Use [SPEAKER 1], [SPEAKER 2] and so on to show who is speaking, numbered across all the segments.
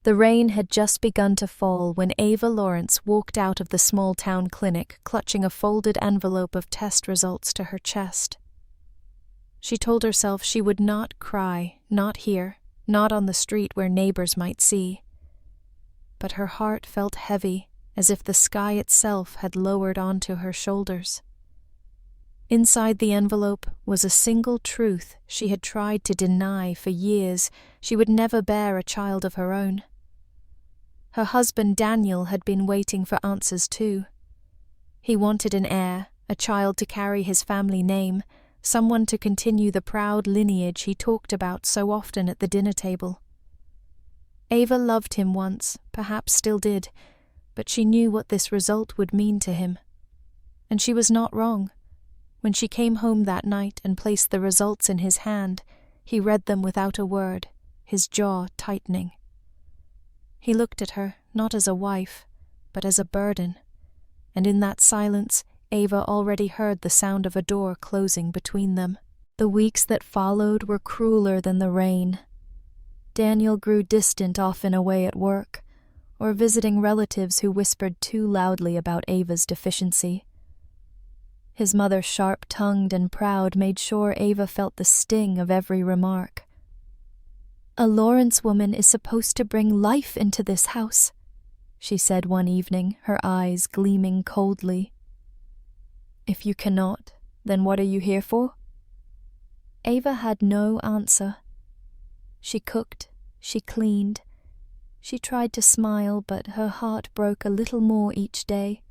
[SPEAKER 1] The rain had just begun to fall when Ava Lawrence walked out of the small-town clinic, clutching a folded envelope of test results to her chest. She told herself she would not cry, not here, not on the street where neighbors might see. But her heart felt heavy, as if the sky itself had lowered onto her shoulders. Inside the envelope was a single truth she had tried to deny for years: she would never bear a child of her own. Her husband Daniel had been waiting for answers too. He wanted an heir, a child to carry his family name, someone to continue the proud lineage he talked about so often at the dinner table. Ava loved him once, perhaps still did, but she knew what this result would mean to him. And she was not wrong. When she came home that night and placed the results in his hand, he read them without a word, his jaw tightening. He looked at her, not as a wife, but as a burden, and in that silence, Ava already heard the sound of a door closing between them. The weeks that followed were crueler than the rain. Daniel grew distant, often away at work, or visiting relatives who whispered too loudly about Ava's deficiency. His mother, sharp-tongued and proud, made sure Ava felt the sting of every remark. "A Lawrence woman is supposed to bring life into this house," she said one evening, her eyes gleaming coldly. "If you cannot, then what are you here for?" Ava had no answer. She cooked, she cleaned, she tried to smile, but her heart broke a little more each day.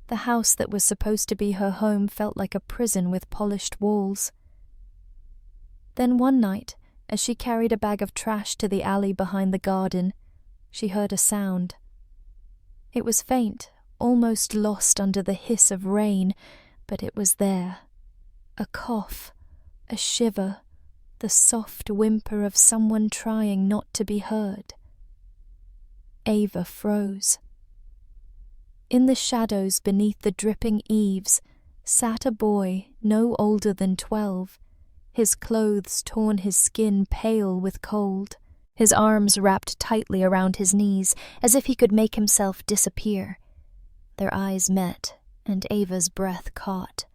[SPEAKER 1] The house that was supposed to be her home felt like a prison with polished walls. Then one night, as she carried a bag of trash to the alley behind the garden, she heard a sound. It was faint, almost lost under the hiss of rain, but it was there. A cough, a shiver, the soft whimper of someone trying not to be heard. Ava froze. In the shadows beneath the dripping eaves sat a boy no older than 12, his clothes torn, his skin pale with cold, his arms wrapped tightly around his knees, as if he could make himself disappear. Their eyes met, and Ava's breath caught.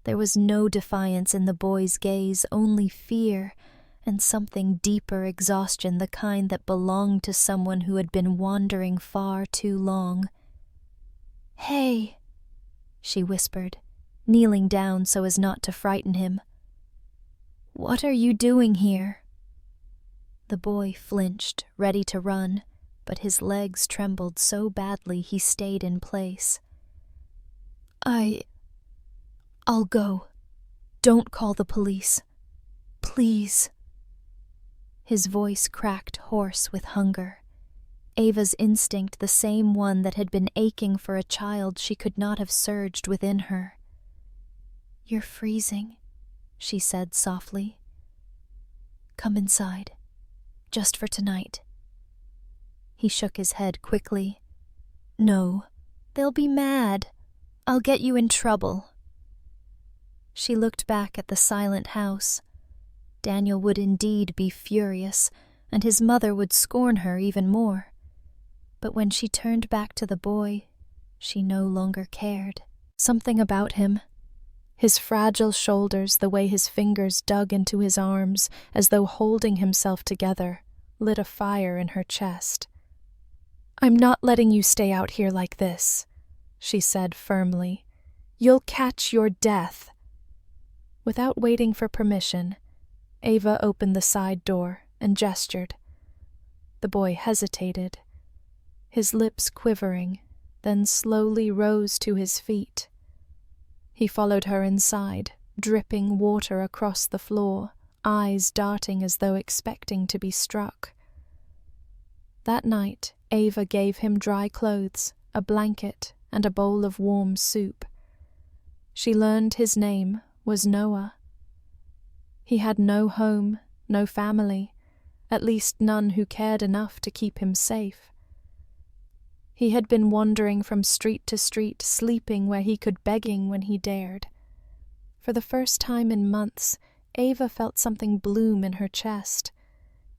[SPEAKER 1] There was no defiance in the boy's gaze, only fear, and something deeper exhaustion, the kind that belonged to someone who had been wandering far too long. "Hey," she whispered, kneeling down so as not to frighten him. "What are you doing here?" The boy flinched, ready to run, but his legs trembled so badly he stayed in place. I'll go. Don't call the police. Please." His voice cracked hoarse with hunger. Ava's instinct, the same one that had been aching for a child she could not have surged within her. "You're freezing," she said softly. "Come inside, just for tonight." He shook his head quickly. "No, they'll be mad. I'll get you in trouble." She looked back at the silent house. Daniel would indeed be furious, and his mother would scorn her even more. But when she turned back to the boy, she no longer cared. Something about him, his fragile shoulders, the way his fingers dug into his arms, as though holding himself together, lit a fire in her chest. "I'm not letting you stay out here like this," she said firmly. "You'll catch your death." Without waiting for permission, Ava opened the side door and gestured. The boy hesitated, his lips quivering, then slowly rose to his feet. He followed her inside, dripping water across the floor, eyes darting as though expecting to be struck. That night, Ava gave him dry clothes, a blanket, and a bowl of warm soup. She learned his name was Noah. He had no home, no family, at least none who cared enough to keep him safe. He had been wandering from street to street, sleeping where he could, begging when he dared. For the first time in months, Ava felt something bloom in her chest.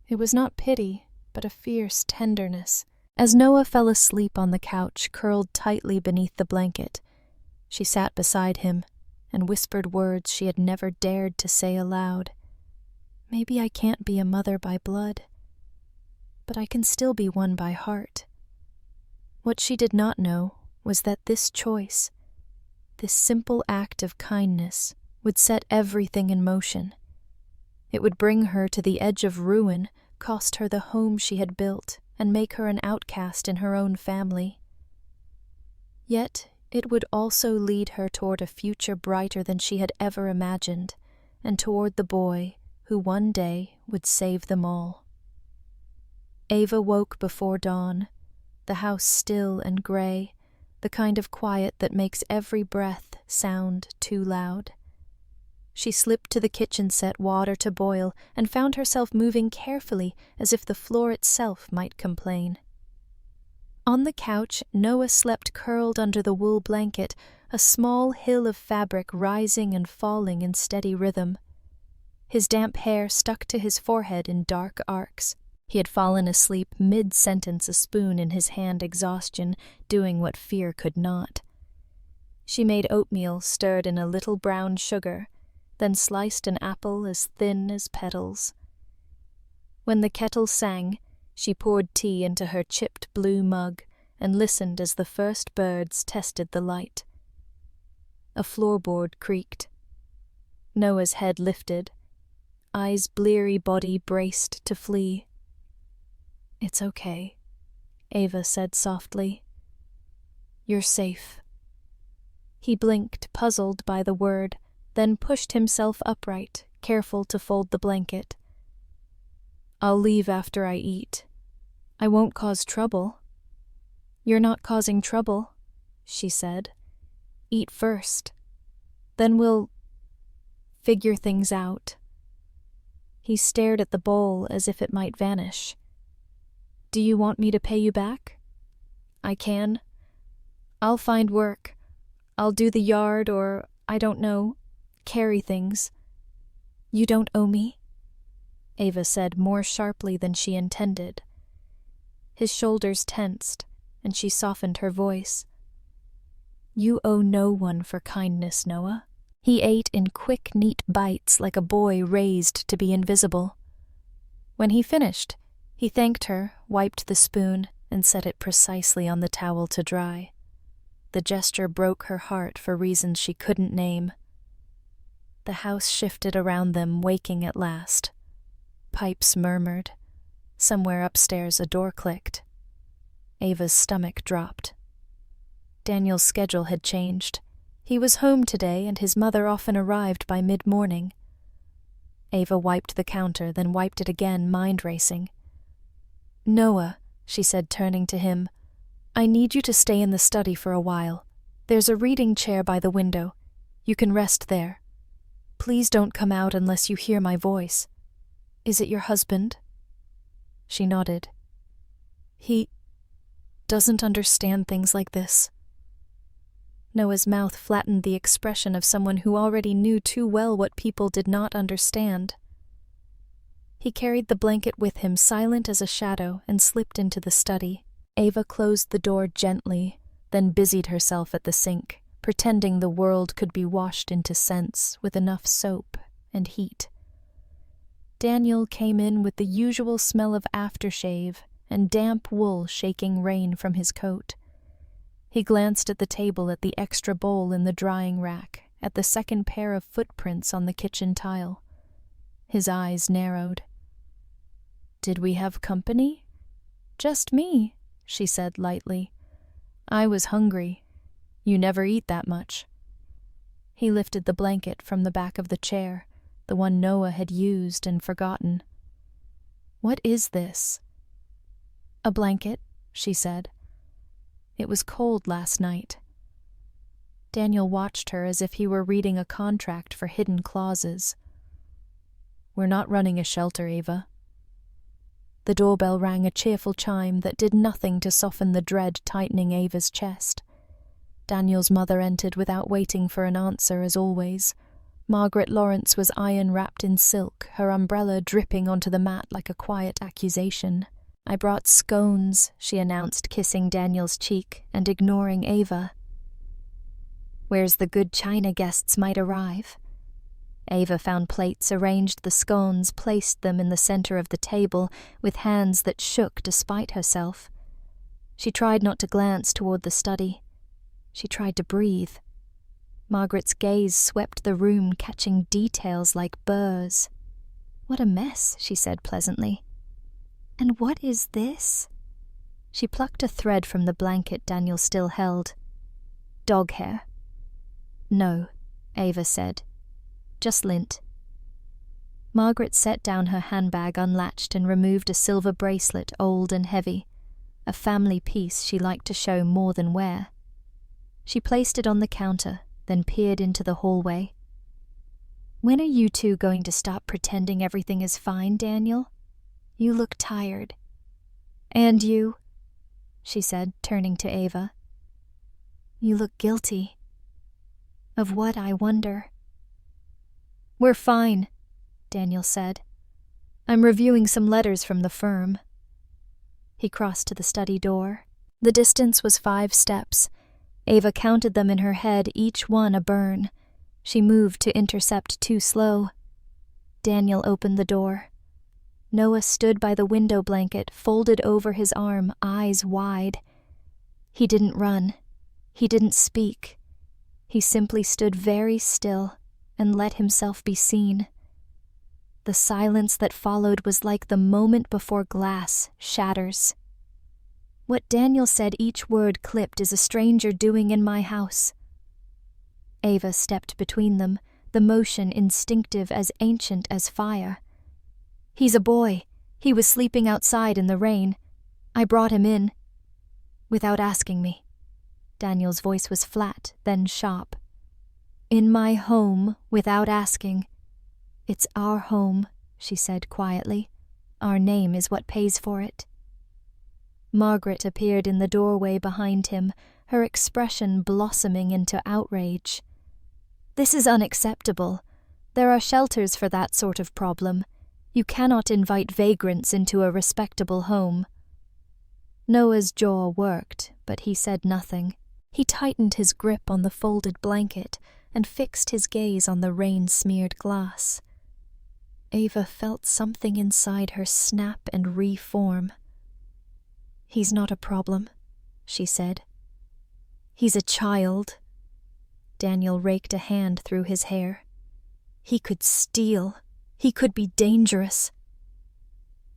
[SPEAKER 1] It was not pity, but a fierce tenderness. As Noah fell asleep on the couch, curled tightly beneath the blanket, she sat beside him and whispered words she had never dared to say aloud. Maybe I can't be a mother by blood, but I can still be one by heart. What she did not know was that this choice, this simple act of kindness, would set everything in motion. It would bring her to the edge of ruin, cost her the home she had built, and make her an outcast in her own family. Yet it would also lead her toward a future brighter than she had ever imagined, and toward the boy who one day would save them all. Ava woke before dawn, the house still and gray, the kind of quiet that makes every breath sound too loud. She slipped to the kitchen, set water to boil, and found herself moving carefully as if the floor itself might complain. On the couch, Noah slept curled under the wool blanket, a small hill of fabric rising and falling in steady rhythm. His damp hair stuck to his forehead in dark arcs. He had fallen asleep mid-sentence, a spoon in his hand, exhaustion, doing what fear could not. She made oatmeal stirred in a little brown sugar, then sliced an apple as thin as petals. When the kettle sang, she poured tea into her chipped blue mug and listened as the first birds tested the light. A floorboard creaked. Noah's head lifted, eyes bleary, body braced to flee. "It's okay," Ava said softly. "You're safe." He blinked, puzzled by the word, then pushed himself upright, careful to fold the blanket. "I'll leave after I eat. I won't cause trouble." "You're not causing trouble," she said. "Eat first. Then we'll figure things out." He stared at the bowl as if it might vanish. "Do you want me to pay you back?" "I can. I'll find work. I'll do the yard or, I don't know, carry things." "You don't owe me," Ava said more sharply than she intended. His shoulders tensed, and she softened her voice. "You owe no one for kindness, Noah." He ate in quick, neat bites like a boy raised to be invisible. When he finished, he thanked her, wiped the spoon, and set it precisely on the towel to dry. The gesture broke her heart for reasons she couldn't name. The house shifted around them, waking at last. Pipes murmured. Somewhere upstairs a door clicked. Ava's stomach dropped. Daniel's schedule had changed. He was home today, and his mother often arrived by mid-morning. Ava wiped the counter, then wiped it again, mind-racing. "Noah," she said, turning to him, "I need you to stay in the study for a while. There's a reading chair by the window. You can rest there. Please don't come out unless you hear my voice. Is it your husband?" She nodded. "He doesn't understand things like this." Noah's mouth flattened the expression of someone who already knew too well what people did not understand. He carried the blanket with him, silent as a shadow, and slipped into the study. Ava closed the door gently, then busied herself at the sink, pretending the world could be washed into sense with enough soap and heat. Daniel came in with the usual smell of aftershave and damp wool shaking rain from his coat. He glanced at the table, at the extra bowl in the drying rack, at the second pair of footprints on the kitchen tile. His eyes narrowed. "Did we have company?" "Just me," she said lightly. "I was hungry. You never eat that much." He lifted the blanket from the back of the chair, the one Noah had used and forgotten. "What is this?" "A blanket," she said. "It was cold last night." Daniel watched her as if he were reading a contract for hidden clauses. "We're not running a shelter, Ava." The doorbell rang, a cheerful chime that did nothing to soften the dread tightening Ava's chest. Daniel's mother entered without waiting for an answer, as always. Margaret Lawrence was iron-wrapped in silk, her umbrella dripping onto the mat like a quiet accusation. I brought scones, she announced, kissing Daniel's cheek and ignoring Ava. Where's the good china guests might arrive? Ava found plates, arranged the scones, placed them in the center of the table with hands that shook despite herself. She tried not to glance toward the study. She tried to breathe. Margaret's gaze swept the room, catching details like burrs. What a mess, she said pleasantly. And what is this? She plucked a thread from the blanket Daniel still held. Dog hair. No, Ava said. Just lint. Margaret set down her handbag unlatched and removed a silver bracelet, old and heavy, a family piece she liked to show more than wear. She placed it on the counter, then peered into the hallway. When are you two going to stop pretending everything is fine, Daniel? You look tired. And you, she said, turning to Ava. You look guilty. Of what, I wonder? We're fine, Daniel said. I'm reviewing some letters from the firm. He crossed to the study door. The distance was 5 steps. Ava counted them in her head, each one a burn. She moved to intercept too slow. Daniel opened the door. Noah stood by the window blanket, folded over his arm, eyes wide. He didn't run. He didn't speak. He simply stood very still and let himself be seen. The silence that followed was like the moment before glass shatters. What Daniel said, each word clipped, is a stranger doing in my house. Ava stepped between them, the motion instinctive, as ancient as fire. He's a boy. He was sleeping outside in the rain. I brought him in. Without asking me. Daniel's voice was flat, then sharp. In my home, without asking. It's our home, she said quietly. Our name is what pays for it. Margaret appeared in the doorway behind him, her expression blossoming into outrage. This is unacceptable. There are shelters for that sort of problem. You cannot invite vagrants into a respectable home. Noah's jaw worked, but he said nothing. He tightened his grip on the folded blanket and fixed his gaze on the rain-smeared glass. Ava felt something inside her snap and reform. He's not a problem, she said. He's a child. Daniel raked a hand through his hair. He could steal. He could be dangerous.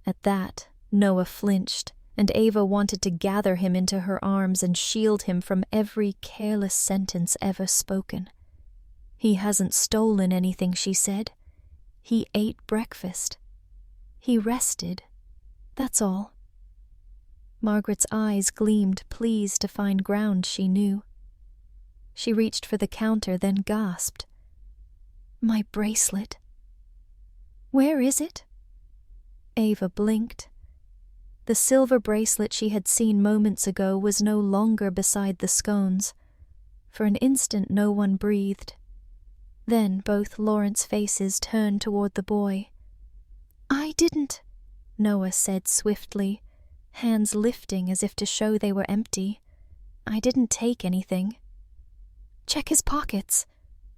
[SPEAKER 1] At that, Noah flinched, and Ava wanted to gather him into her arms and shield him from every careless sentence ever spoken. He hasn't stolen anything, she said. He ate breakfast. He rested. That's all. Margaret's eyes gleamed, pleased to find ground she knew. She reached for the counter, then gasped. My bracelet. Where is it? Ava blinked. The silver bracelet she had seen moments ago was no longer beside the scones. For an instant no one breathed. Then both Lawrence's faces turned toward the boy. I didn't, Noah said swiftly, hands lifting as if to show they were empty. I didn't take anything. Check his pockets,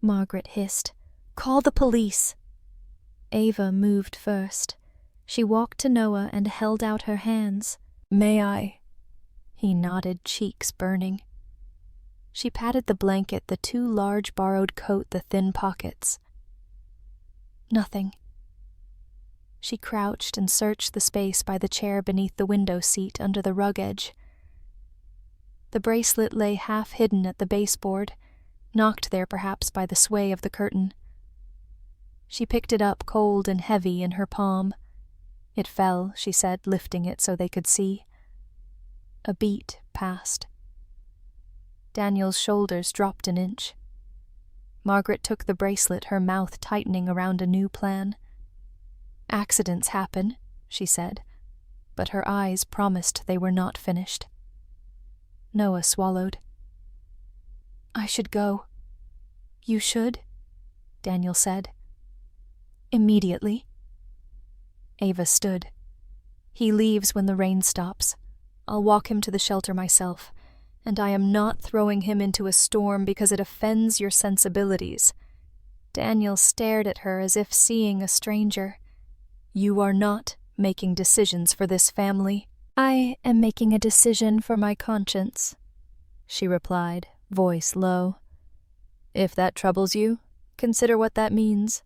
[SPEAKER 1] Margaret hissed. Call the police. Ava moved first. She walked to Noah and held out her hands. May I? He nodded, cheeks burning. She patted the blanket, the too large borrowed coat, the thin pockets. Nothing. She crouched and searched the space by the chair beneath the window seat under the rug edge. The bracelet lay half hidden at the baseboard, knocked there perhaps by the sway of the curtain. She picked it up cold and heavy in her palm. It fell, she said, lifting it so they could see. A beat passed. Daniel's shoulders dropped an inch. Margaret took the bracelet, her mouth tightening around a new plan. Accidents happen, she said, but her eyes promised they were not finished. Noah swallowed. I should go. You should, Daniel said. Immediately. Ava stood. He leaves when the rain stops. I'll walk him to the shelter myself, and I am not throwing him into a storm because it offends your sensibilities." Daniel stared at her as if seeing a stranger. "You are not making decisions for this family." "I am making a decision for my conscience," she replied, voice low. "If that troubles you, consider what that means."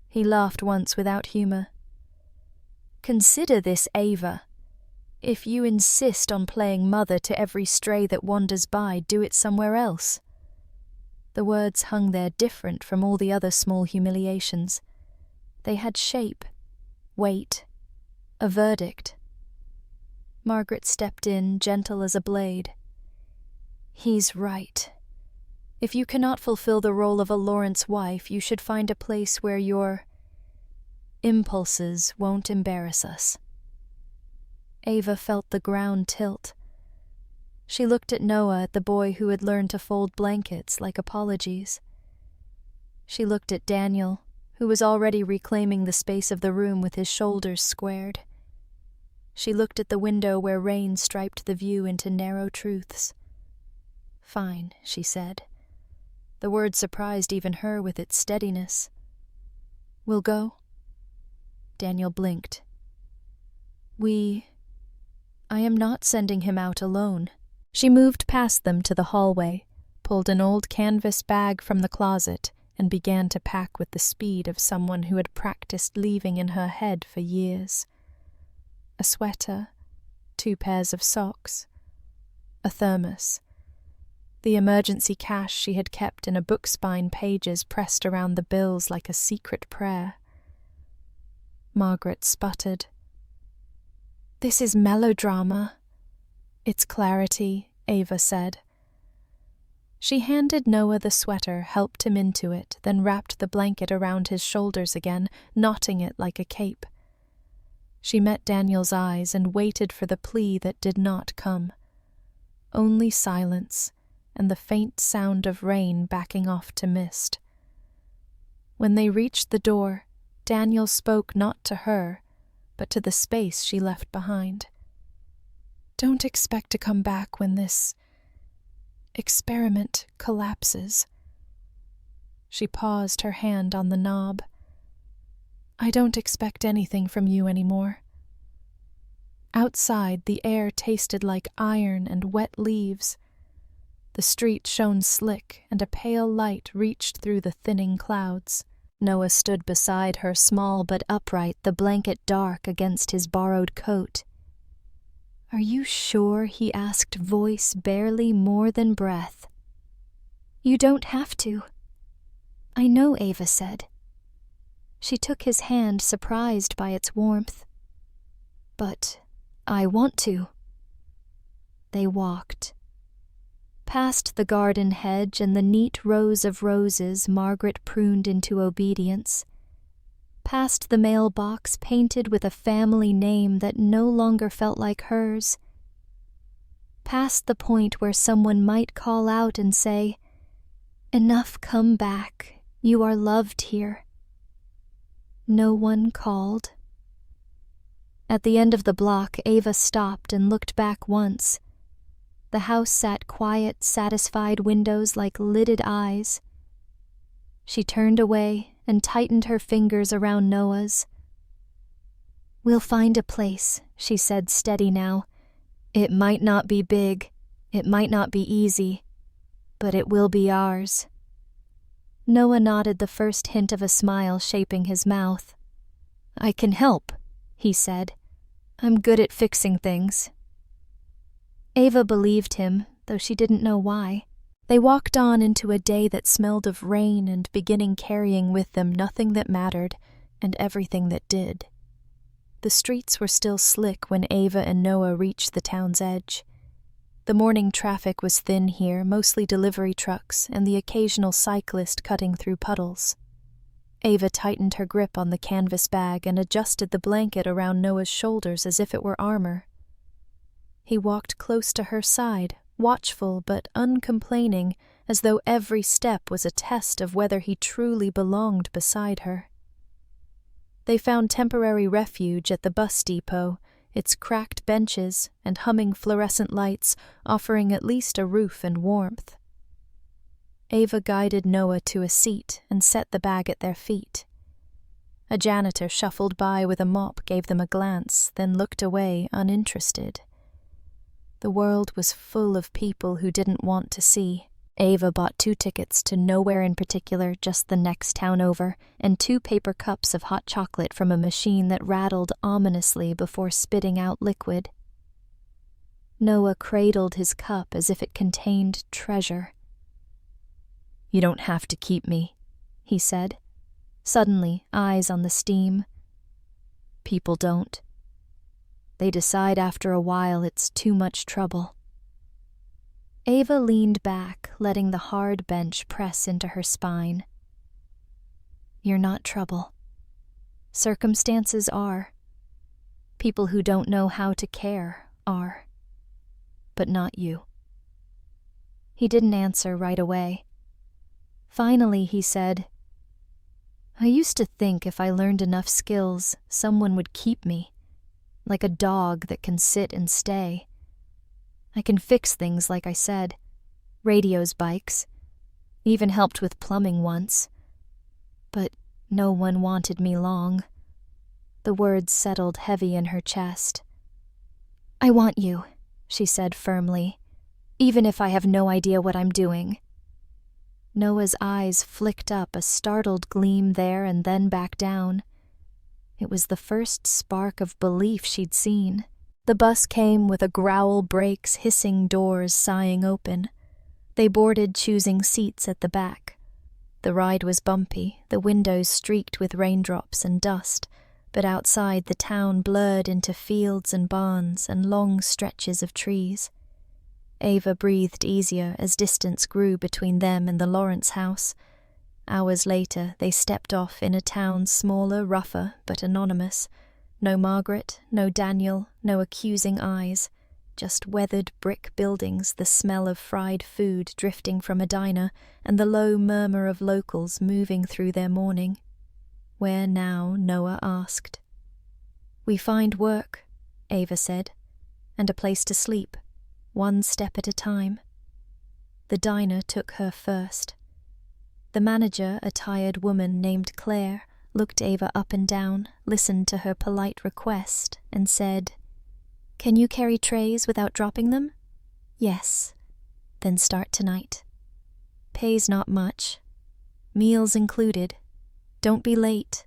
[SPEAKER 1] He laughed once without humor. "Consider this, Ava. If you insist on playing mother to every stray that wanders by, do it somewhere else." The words hung there different from all the other small humiliations. They had shape, weight, a verdict. Margaret stepped in, gentle as a blade. "He's right. If you cannot fulfill the role of a Lawrence wife, you should find a place where your impulses won't embarrass us." Ava felt the ground tilt. She looked at Noah, at the boy who had learned to fold blankets like apologies. She looked at Daniel, who was already reclaiming the space of the room with his shoulders squared. She looked at the window where rain striped the view into narrow truths. "Fine," she said. The word surprised even her with its steadiness. "We'll go?" Daniel blinked. I am not sending him out alone." She moved past them to the hallway, pulled an old canvas bag from the closet, and began to pack with the speed of someone who had practiced leaving in her head for years. A sweater, 2 pairs of socks, a thermos, the emergency cash she had kept in a book spine, pages pressed around the bills like a secret prayer. Margaret sputtered. "This is melodrama." "It's clarity," Ava said. She handed Noah the sweater, helped him into it, then wrapped the blanket around his shoulders again, knotting it like a cape. She met Daniel's eyes and waited for the plea that did not come. Only silence and the faint sound of rain backing off to mist. When they reached the door, Daniel spoke not to her, but to the space she left behind. "Don't expect to come back when this experiment collapses." She paused, her hand on the knob. "I don't expect anything from you anymore." Outside, the air tasted like iron and wet leaves. The street shone slick, and a pale light reached through the thinning clouds. Noah stood beside her, small but upright, the blanket dark against his borrowed coat. "Are you sure?" he asked, voice barely more than breath. "You don't have to." "I know," Ava said. She took his hand, surprised by its warmth. "But I want to." They walked. Past the garden hedge and the neat rows of roses Margaret pruned into obedience. Past the mailbox painted with a family name that no longer felt like hers. Past the point where someone might call out and say, "Enough, come back. You are loved here." No one called. At the end of the block, Ava stopped and looked back once. The house sat quiet, satisfied windows like lidded eyes. She turned away and tightened her fingers around Noah's. "We'll find a place," she said, steady now. "It might not be big, it might not be easy, but it will be ours." Noah nodded, the first hint of a smile shaping his mouth. "I can help," he said. "I'm good at fixing things." Ava believed him, though she didn't know why. They walked on into a day that smelled of rain and beginning carrying with them nothing that mattered and everything that did. The streets were still slick when Ava and Noah reached the town's edge. The morning traffic was thin here, mostly delivery trucks and the occasional cyclist cutting through puddles. Ava tightened her grip on the canvas bag and adjusted the blanket around Noah's shoulders as if it were armor. He walked close to her side, watchful but uncomplaining, as though every step was a test of whether he truly belonged beside her. They found temporary refuge at the bus depot, its cracked benches and humming fluorescent lights offering at least a roof and warmth. Ava guided Noah to a seat and set the bag at their feet. A janitor shuffled by with a mop, gave them a glance, then looked away uninterested. The world was full of people who didn't want to see. Ava bought 2 tickets to nowhere in particular, just the next town over, and 2 paper cups of hot chocolate from a machine that rattled ominously before spitting out liquid. Noah cradled his cup as if it contained treasure. "You don't have to keep me," he said, suddenly eyes on the steam. "People don't. They decide after a while it's too much trouble." Ava leaned back, letting the hard bench press into her spine. "You're not trouble. Circumstances are. People who don't know how to care are. But not you." He didn't answer right away. Finally, he said, "I used to think if I learned enough skills, someone would keep me, like a dog that can sit and stay. I can fix things, like I said. Radios, bikes. Even helped with plumbing once. But no one wanted me long." The words settled heavy in her chest. "I want you," she said firmly, "even if I have no idea what I'm doing." Noah's eyes flicked up, a startled gleam there and then back down. It was the first spark of belief she'd seen. The bus came with a growl, brakes, hissing doors sighing open. They boarded, choosing seats at the back. The ride was bumpy, the windows streaked with raindrops and dust, but outside the town blurred into fields and barns and long stretches of trees. Ava breathed easier as distance grew between them and the Lawrence house. Hours later, they stepped off in a town smaller, rougher, but anonymous. No Margaret, no Daniel, no accusing eyes, just weathered brick buildings, the smell of fried food drifting from a diner, and the low murmur of locals moving through their morning. "Where now?" Noah asked. "We find work," Ava said, "and a place to sleep, one step at a time." The diner took her first. The manager, a tired woman named Claire, looked Ava up and down, listened to her polite request, and said, "Can you carry trays without dropping them?" "Yes." "Then start tonight. Pay's not much. Meals included. Don't be late."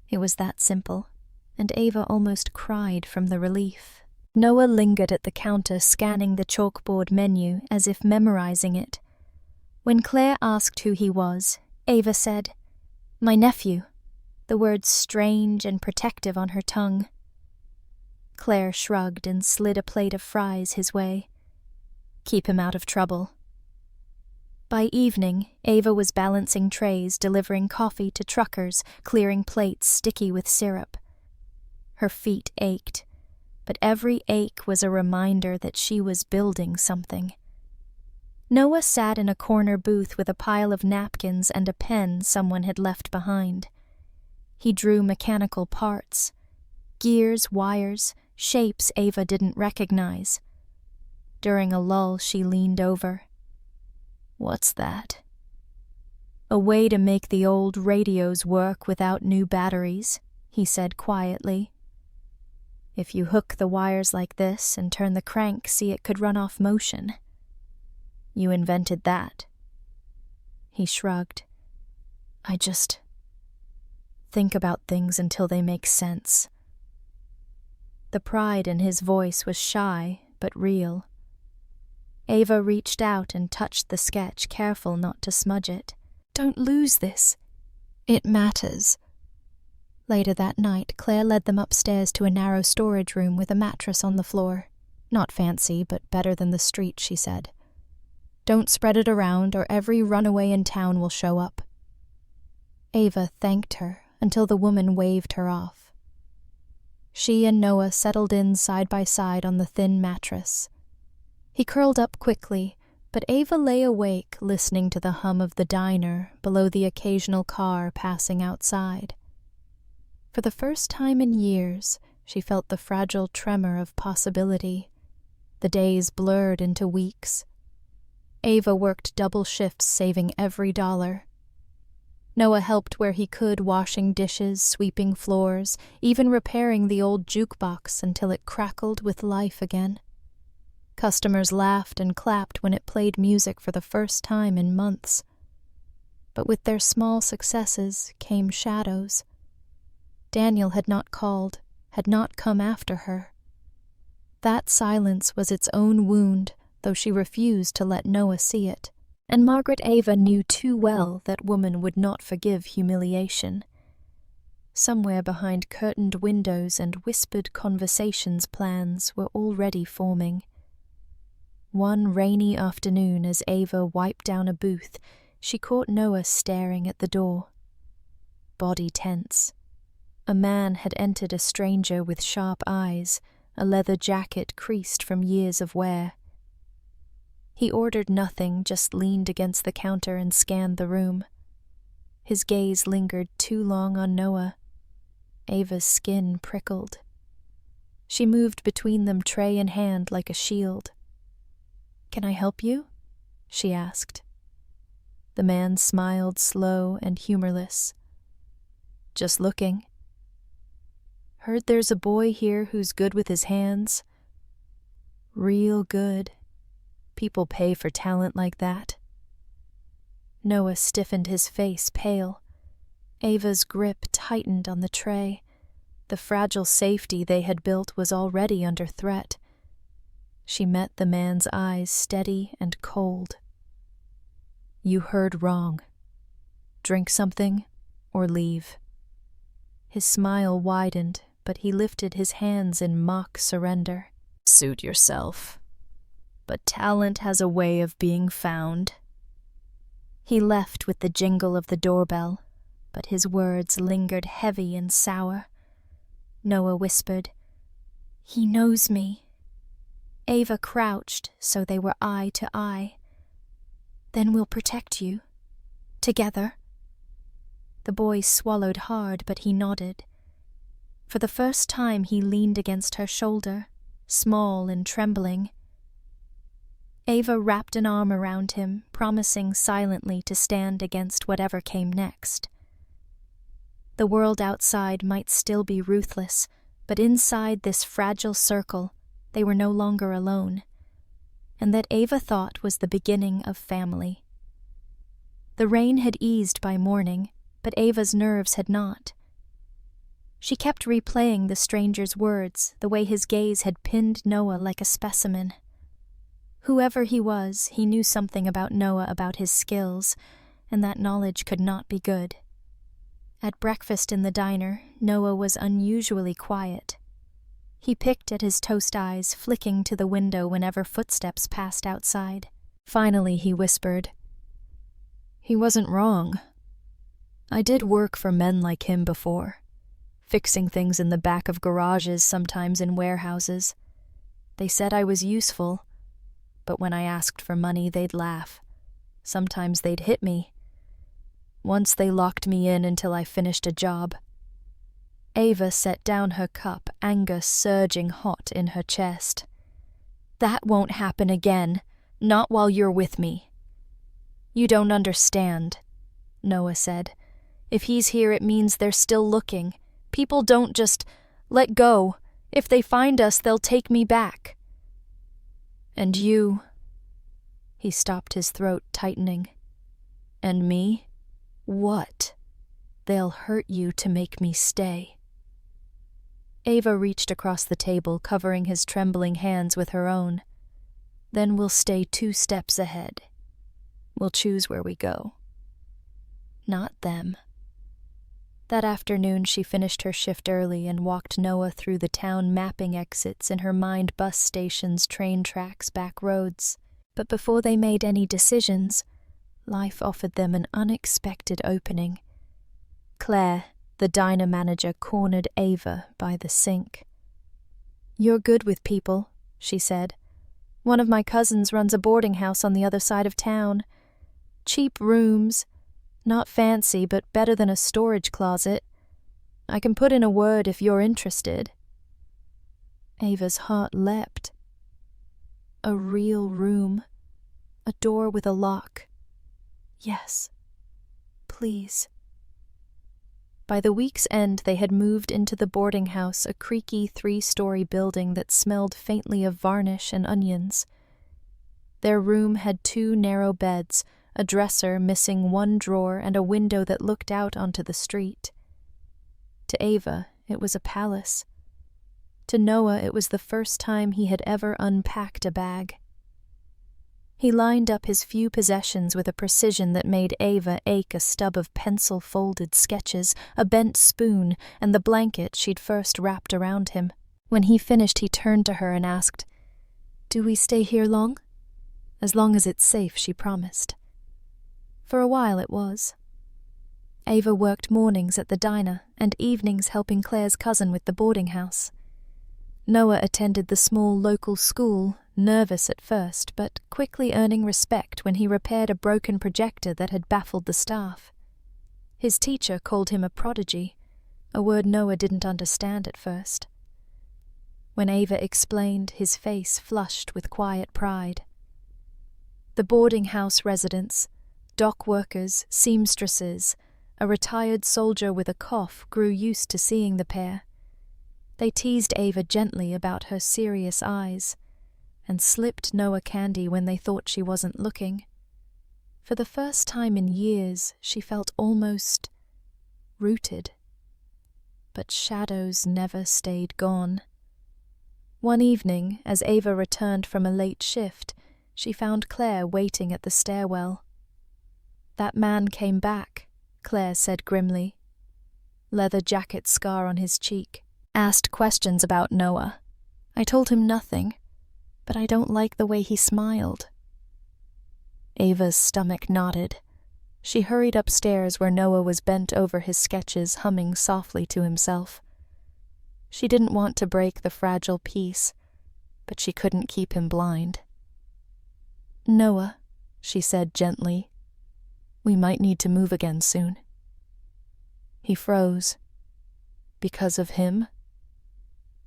[SPEAKER 1] It was that simple, and Ava almost cried from the relief. Noah lingered at the counter, scanning the chalkboard menu as if memorizing it. When Claire asked who he was, Ava said, "My nephew," the words strange and protective on her tongue. Claire shrugged and slid a plate of fries his way. "Keep him out of trouble." By evening, Ava was balancing trays, delivering coffee to truckers, clearing plates sticky with syrup. Her feet ached, but every ache was a reminder that she was building something. Noah sat in a corner booth with a pile of napkins and a pen someone had left behind. He drew mechanical parts, gears, wires, shapes Ava didn't recognize. During a lull, she leaned over. "What's that?" "A way to make the old radios work without new batteries," he said quietly. "If you hook the wires like this and turn the crank, see, it could run off motion. You invented that." He shrugged. "I just think about things until they make sense." The pride in his voice was shy, but real. Ava reached out and touched the sketch, careful not to smudge it. "Don't lose this. It matters." Later that night, Claire led them upstairs to a narrow storage room with a mattress on the floor. Not fancy, but better than the street, she said. "Don't spread it around, or every runaway in town will show up." Ava thanked her until the woman waved her off. She and Noah settled in side by side on the thin mattress. He curled up quickly, but Ava lay awake listening to the hum of the diner below the occasional car passing outside. For the first time in years, she felt the fragile tremor of possibility. The days blurred into weeks. Ava worked double shifts, saving every dollar. Noah helped where he could, washing dishes, sweeping floors, even repairing the old jukebox until it crackled with life again. Customers laughed and clapped when it played music for the first time in months. But with their small successes came shadows. Daniel had not called, had not come after her. That silence was its own wound, though she refused to let Noah see it. And Margaret Ava knew too well that woman would not forgive humiliation. Somewhere behind curtained windows and whispered conversations plans were already forming. One rainy afternoon, as Ava wiped down a booth, she caught Noah staring at the door. Body tense. A man had entered, a stranger with sharp eyes, a leather jacket creased from years of wear. He ordered nothing, just leaned against the counter and scanned the room. His gaze lingered too long on Noah. Ava's skin prickled. She moved between them, tray in hand, like a shield. "Can I help you?" she asked. The man smiled, slow and humorless. "Just looking. Heard there's a boy here who's good with his hands. Real good. People pay for talent like that." Noah stiffened, his face pale. Ava's grip tightened on the tray. The fragile safety they had built was already under threat. She met the man's eyes, steady and cold. "You heard wrong. Drink something or leave." His smile widened, but he lifted his hands in mock surrender. "Suit yourself. But talent has a way of being found." He left with the jingle of the doorbell, but his words lingered heavy and sour. Noah whispered, "He knows me." Ava crouched, so they were eye to eye. "Then we'll protect you. Together." The boy swallowed hard, but he nodded. For the first time he leaned against her shoulder, small and trembling. Ava wrapped an arm around him, promising silently to stand against whatever came next. The world outside might still be ruthless, but inside this fragile circle, they were no longer alone, and that Ava thought was the beginning of family. The rain had eased by morning, but Ava's nerves had not. She kept replaying the stranger's words, the way his gaze had pinned Noah like a specimen. Whoever he was, he knew something about Noah, about his skills, and that knowledge could not be good. At breakfast in the diner, Noah was unusually quiet. He picked at his toast eyes, flicking to the window whenever footsteps passed outside. Finally he whispered, "He wasn't wrong. I did work for men like him before, fixing things in the back of garages, sometimes in warehouses. They said I was useful, but when I asked for money, they'd laugh. Sometimes they'd hit me. Once they locked me in until I finished a job." Ava set down her cup, anger surging hot in her chest. "That won't happen again, not while you're with me." "You don't understand," Noah said. "If he's here, it means they're still looking. People don't just let go. If they find us, they'll take me back." "And you?" He stopped, his throat tightening. "And me? What? They'll hurt you to make me stay." Ava reached across the table, covering his trembling hands with her own. "Then we'll stay 2 steps ahead. We'll choose where we go. Not them." That afternoon she finished her shift early and walked Noah through the town, mapping exits in her mind, bus stations, train tracks, back roads. But before they made any decisions, life offered them an unexpected opening. Claire, the diner manager, cornered Ava by the sink. "You're good with people," she said. "One of my cousins runs a boarding house on the other side of town. Cheap rooms, not fancy, but better than a storage closet. I can put in a word if you're interested." Ava's heart leapt. A real room. A door with a lock. Yes. Please. By the week's end, they had moved into the boarding house, a creaky 3-story building that smelled faintly of varnish and onions. Their room had 2 narrow beds, a dresser missing 1 drawer, and a window that looked out onto the street. To Ava, it was a palace. To Noah, it was the first time he had ever unpacked a bag. He lined up his few possessions with a precision that made Ava ache: a stub of pencil-folded sketches, a bent spoon, and the blanket she'd first wrapped around him. When he finished, he turned to her and asked, "Do we stay here long?" "As long as it's safe," she promised. For a while it was. Ava worked mornings at the diner and evenings helping Claire's cousin with the boarding house. Noah attended the small local school, nervous at first, but quickly earning respect when he repaired a broken projector that had baffled the staff. His teacher called him a prodigy, a word Noah didn't understand at first. When Ava explained, his face flushed with quiet pride. The boarding house residents, dock workers, seamstresses, a retired soldier with a cough grew used to seeing the pair. They teased Ava gently about her serious eyes, and slipped Noah candy when they thought she wasn't looking. For the first time in years, she felt almost rooted. But shadows never stayed gone. One evening, as Ava returned from a late shift, she found Claire waiting at the stairwell. "That man came back," Claire said grimly. Leather jacket scar on his cheek. "Asked questions about Noah. I told him nothing, but I don't like the way he smiled." Ava's stomach knotted. She hurried upstairs where Noah was bent over his sketches, humming softly to himself. She didn't want to break the fragile peace, but she couldn't keep him blind. "Noah," she said gently, "we might need to move again soon." He froze. "Because of him?"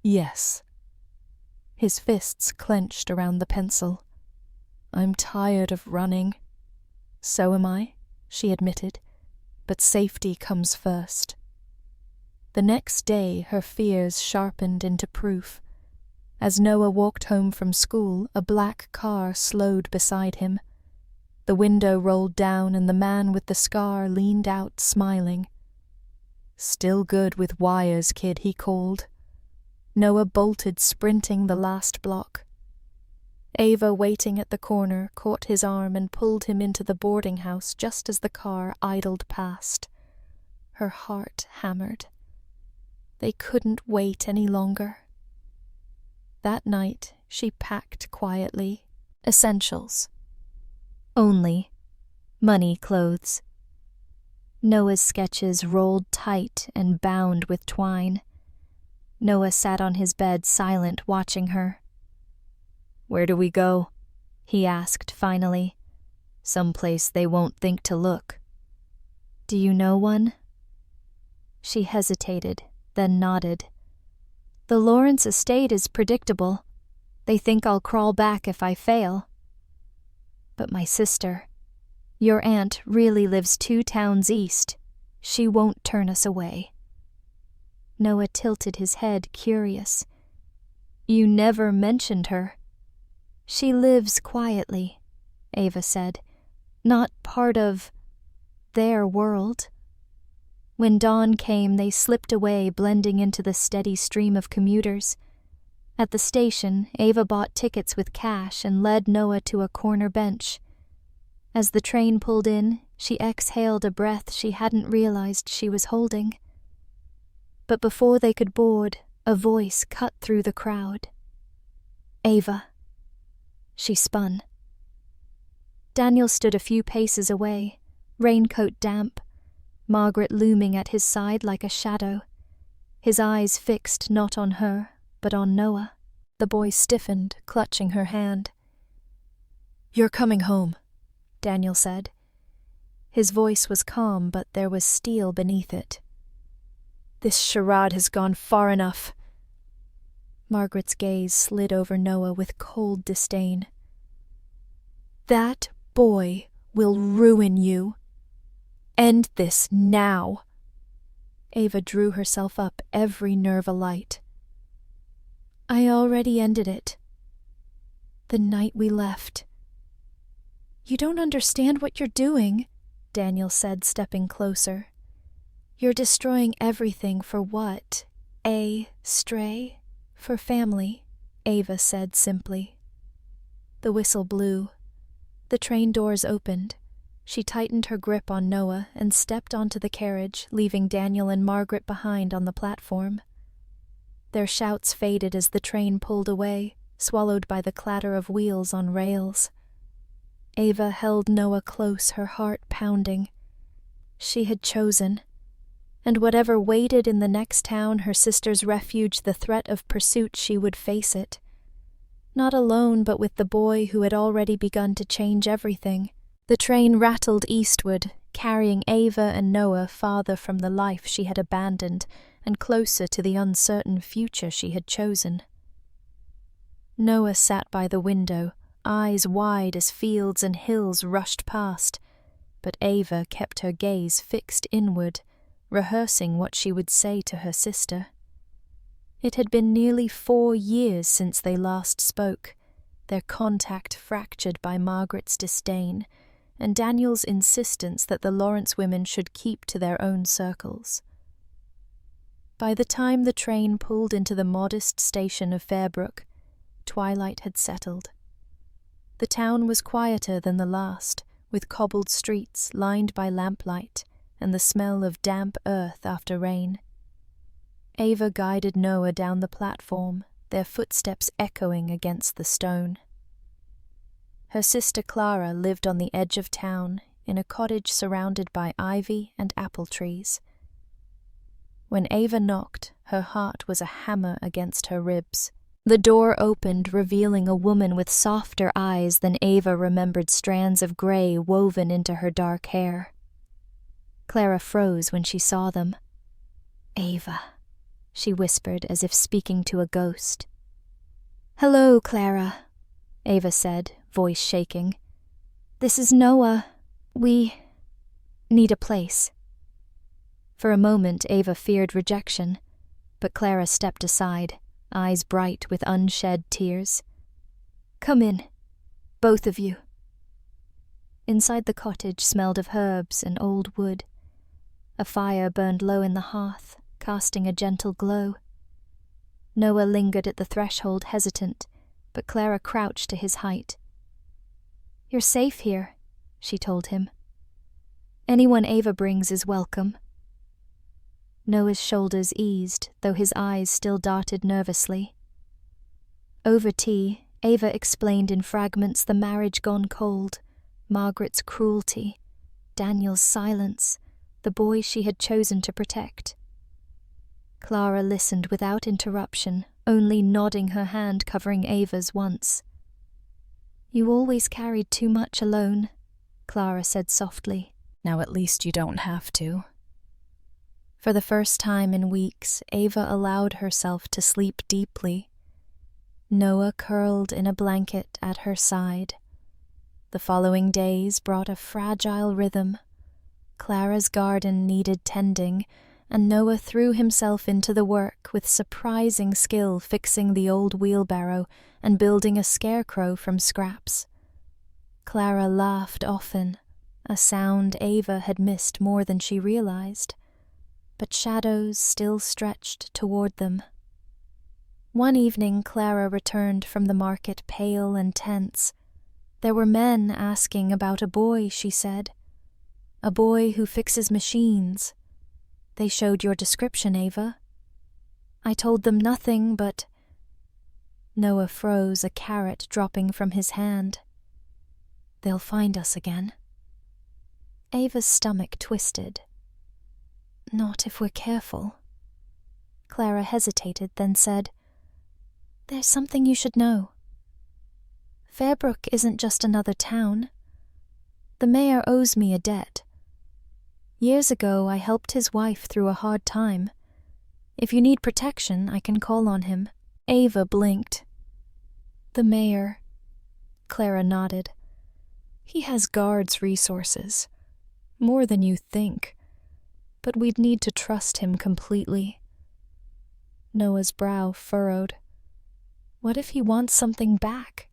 [SPEAKER 1] "Yes." His fists clenched around the pencil. "I'm tired of running." "So am I," she admitted, "but safety comes first." The next day, her fears sharpened into proof. As Noah walked home from school, a black car slowed beside him. The window rolled down and the man with the scar leaned out, smiling. "Still good with wires, kid," he called. Noah bolted, sprinting the last block. Ava, waiting at the corner, caught his arm and pulled him into the boarding house just as the car idled past. Her heart hammered. They couldn't wait any longer. That night, she packed quietly. Essentials. Only money, clothes. Noah's sketches rolled tight and bound with twine. Noah sat on his bed, silent, watching her. "Where do we go?" he asked finally. "Someplace they won't think to look." "Do you know one?" She hesitated, then nodded. "The Lawrence estate is predictable. They think I'll crawl back if I fail. But my sister, your aunt, really lives 2 towns east. She won't turn us away." Noah tilted his head, curious. "You never mentioned her." "She lives quietly," Ava said. "Not part of their world." When dawn came, they slipped away, blending into the steady stream of commuters. At the station, Ava bought tickets with cash and led Noah to a corner bench. As the train pulled in, she exhaled a breath she hadn't realized she was holding. But before they could board, a voice cut through the crowd. "Ava." She spun. Daniel stood a few paces away, raincoat damp, Margaret looming at his side like a shadow, his eyes fixed not on her, but on Noah. The boy stiffened, clutching her hand. "You're coming home," Daniel said. His voice was calm, but there was steel beneath it. This charade has gone far enough. Margaret's gaze slid over Noah with cold disdain. That boy will ruin you. End this now. Ava drew herself up, every nerve alight. I already ended it. The night we left. You don't understand what you're doing, Daniel said, stepping closer. You're destroying everything for what? Stray? For family, Ava said simply. The whistle blew. The train doors opened. She tightened her grip on Noah and stepped onto the carriage, leaving Daniel and Margaret behind on the platform. Their shouts faded as the train pulled away, swallowed by the clatter of wheels on rails. Ava held Noah close, her heart pounding. She had chosen. And whatever waited in the next town, her sister's refuge, the threat of pursuit, she would face it. Not alone, but with the boy who had already begun to change everything. The train rattled eastward, carrying Ava and Noah farther from the life she had abandoned and closer to the uncertain future she had chosen. Noah sat by the window, eyes wide as fields and hills rushed past, but Ava kept her gaze fixed inward, rehearsing what she would say to her sister. It had been nearly 4 years since they last spoke, their contact fractured by Margaret's disdain and Daniel's insistence that the Lawrence women should keep to their own circles. By the time the train pulled into the modest station of Fairbrook, twilight had settled. The town was quieter than the last, with cobbled streets lined by lamplight and the smell of damp earth after rain. Ava guided Noah down the platform, their footsteps echoing against the stone. Her sister Clara lived on the edge of town, in a cottage surrounded by ivy and apple trees. When Ava knocked, her heart was a hammer against her ribs. The door opened, revealing a woman with softer eyes than Ava remembered, strands of grey woven into her dark hair. Clara froze when she saw them. "Ava," she whispered as if speaking to a ghost. "Hello, Clara," Ava said, voice shaking. "This is Noah. We need a place." For a moment Ava feared rejection, but Clara stepped aside, eyes bright with unshed tears. "Come in, both of you." Inside the cottage smelled of herbs and old wood. A fire burned low in the hearth, casting a gentle glow. Noah lingered at the threshold, hesitant, but Clara crouched to his height. "You're safe here," she told him. "Anyone Ava brings is welcome." Noah's shoulders eased, though his eyes still darted nervously. Over tea, Ava explained in fragments the marriage gone cold, Margaret's cruelty, Daniel's silence, the boy she had chosen to protect. Clara listened without interruption, only nodding her hand covering Ava's once. "You always carried too much alone," Clara said softly. "Now at least you don't have to." For the first time in weeks, Ava allowed herself to sleep deeply. Noah curled in a blanket at her side. The following days brought a fragile rhythm. Clara's garden needed tending, and Noah threw himself into the work with surprising skill, fixing the old wheelbarrow and building a scarecrow from scraps. Clara laughed often, a sound Ava had missed more than she realized, but shadows still stretched toward them. One evening Clara returned from the market pale and tense. There were men asking about a boy, she said. "A boy who fixes machines. They showed your description, Ava." I told them nothing but... Noah froze, a carrot dropping from his hand. "They'll find us again." Ava's stomach twisted. "Not if we're careful." Clara hesitated, then said, "There's something you should know. Fairbrook isn't just another town. The mayor owes me a debt. Years ago I helped his wife through a hard time. If you need protection, I can call on him. Ava blinked. The mayor. Clara nodded. He has guards resources. More than you think. But we'd need to trust him completely. Noah's brow furrowed. What if he wants something back?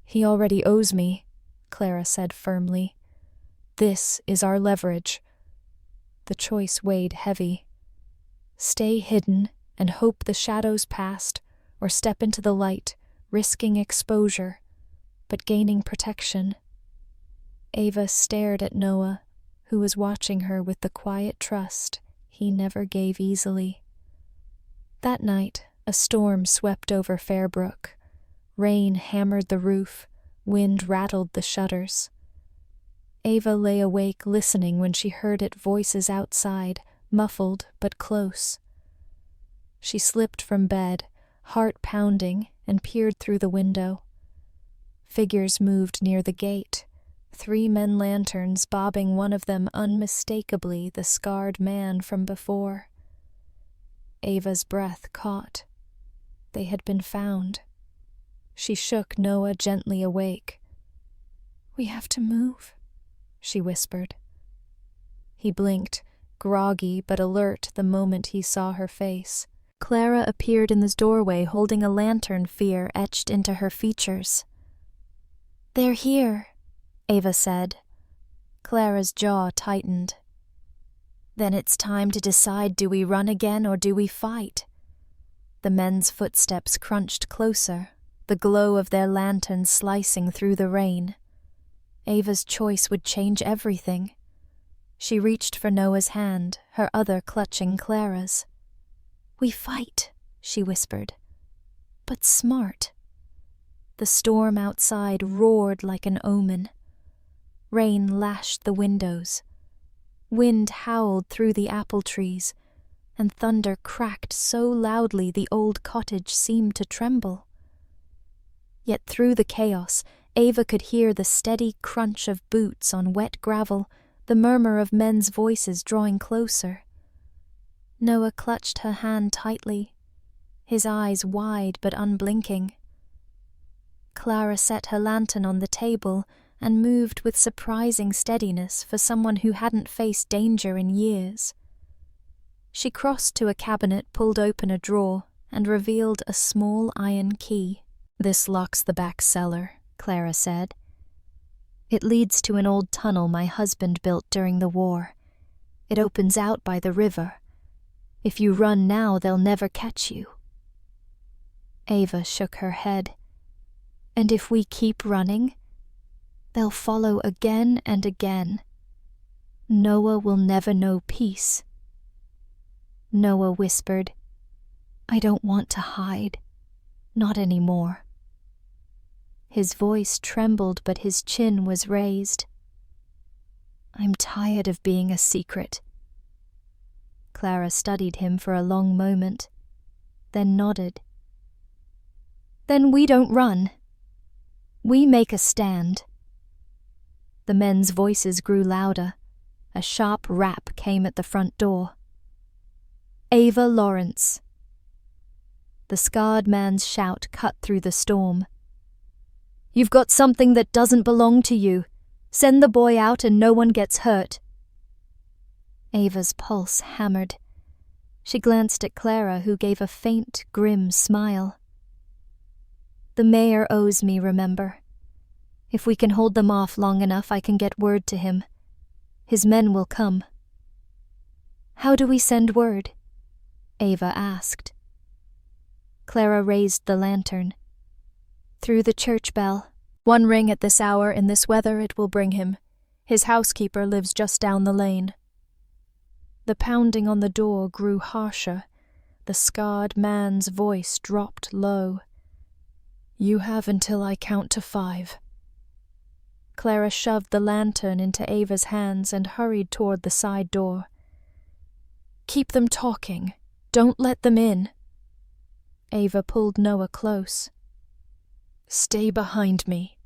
[SPEAKER 1] He already owes me, Clara said firmly. This is our leverage. The choice weighed heavy. Stay hidden and hope the shadows passed, or step into the light, risking exposure, but gaining protection. Ava stared at Noah, who was watching her with the quiet trust he never gave easily. That night, a storm swept over Fairbrook. Rain hammered the roof, wind rattled the shutters. Ava lay awake listening when she heard voices outside, muffled but close. She slipped from bed, heart pounding, and peered through the window. Figures moved near the gate, 3 men lanterns bobbing, one of them unmistakably the scarred man from before. Ava's breath caught. They had been found. She shook Noah gently awake. "We have to move," she whispered. He blinked, groggy but alert the moment he saw her face. Clara appeared in the doorway holding a lantern, fear etched into her features. "They're here," Ava said. Clara's jaw tightened. "Then it's time to decide, do we run again or do we fight?" The men's footsteps crunched closer, the glow of their lanterns slicing through the rain. Ava's choice would change everything. She reached for Noah's hand, her other clutching Clara's. "We fight," she whispered. "But smart." The storm outside roared like an omen. Rain lashed the windows. Wind howled through the apple trees, and thunder cracked so loudly the old cottage seemed to tremble. Yet through the chaos, Ava could hear the steady crunch of boots on wet gravel, the murmur of men's voices drawing closer. Noah clutched her hand tightly, his eyes wide but unblinking. Clara set her lantern on the table and moved with surprising steadiness for someone who hadn't faced danger in years. She crossed to a cabinet, pulled open a drawer, and revealed a small iron key. "This locks the back cellar," Clara said. "It leads to an old tunnel my husband built during the war. It opens out by the river. If you run now, they'll never catch you." Ava shook her head. "And if we keep running, they'll follow again and again. Noah will never know peace." Noah whispered, "I don't want to hide. Not anymore." His voice trembled, but his chin was raised. "I'm tired of being a secret." Clara studied him for a long moment, then nodded. "Then we don't run. We make a stand." The men's voices grew louder. A sharp rap came at the front door. "Ava Lawrence." The scarred man's shout cut through the storm. "You've got something that doesn't belong to you. Send the boy out and no one gets hurt." Ava's pulse hammered. She glanced at Clara, who gave a faint, grim smile. "The mayor owes me, remember. If we can hold them off long enough, I can get word to him. His men will come." "How do we send word?" Ava asked. Clara raised the lantern. "Through the church bell. 1 ring at this hour, in this weather it will bring him. His housekeeper lives just down the lane." The pounding on the door grew harsher. The scarred man's voice dropped low. "You have until I count to 5. Clara shoved the lantern into Ava's hands and hurried toward the side door. "Keep them talking. Don't let them in." Ava pulled Noah close. "Stay behind me."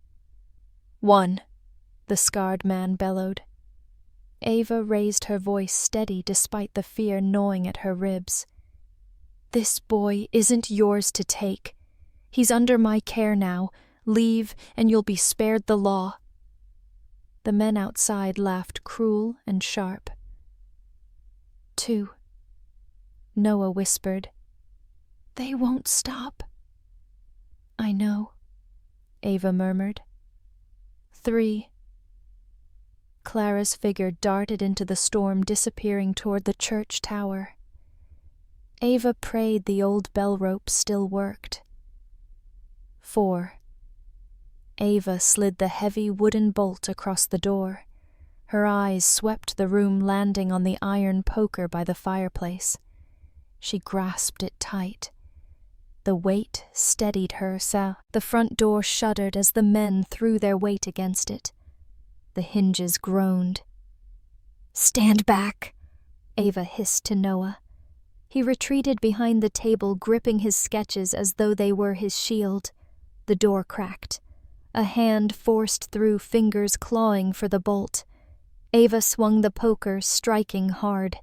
[SPEAKER 1] 1, the scarred man bellowed. Ava raised her voice steady despite the fear gnawing at her ribs. This boy isn't yours to take. He's under my care now. Leave, and you'll be spared the law." The men outside laughed cruel and sharp. "2." Noah whispered. "They won't stop." "I know," Ava murmured. 3. Clara's figure darted into the storm, disappearing toward the church tower. Ava prayed the old bell rope still worked. 4. Ava slid the heavy wooden bolt across the door. Her eyes swept the room, landing on the iron poker by the fireplace. She grasped it tight. The weight steadied her, so the front door shuddered as the men threw their weight against it. The hinges groaned. "Stand back," Ava hissed to Noah. He retreated behind the table, gripping his sketches as though they were his shield. The door cracked. A hand forced through, fingers clawing for the bolt. Ava swung the poker, striking hard.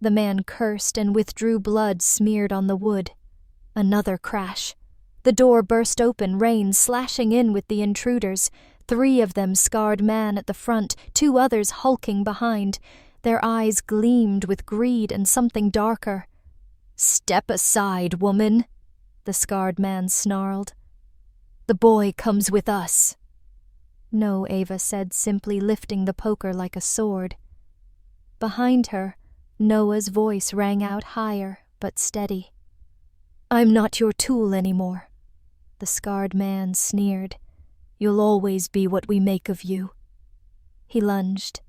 [SPEAKER 1] The man cursed and withdrew, blood smeared on the wood. Another crash. The door burst open, rain slashing in with the intruders. 3 of them, scarred man at the front, 2 others hulking behind. Their eyes gleamed with greed and something darker. "Step aside, woman," the scarred man snarled. "The boy comes with us." "No," Ava said, simply lifting the poker like a sword. Behind her, Noah's voice rang out higher but steady. "I'm not your tool anymore," the scarred man sneered. "You'll always be what we make of you." He lunged.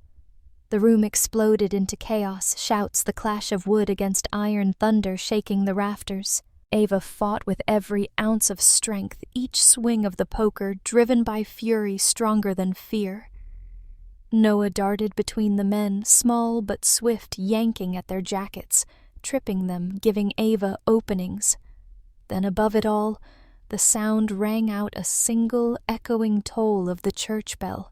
[SPEAKER 1] The room exploded into chaos, shouts, the clash of wood against iron, thunder shaking the rafters. Ava fought with every ounce of strength, each swing of the poker driven by fury stronger than fear. Noah darted between the men, small but swift, yanking at their jackets, tripping them, giving Ava openings. Then above it all, the sound rang out a single echoing toll of the church bell.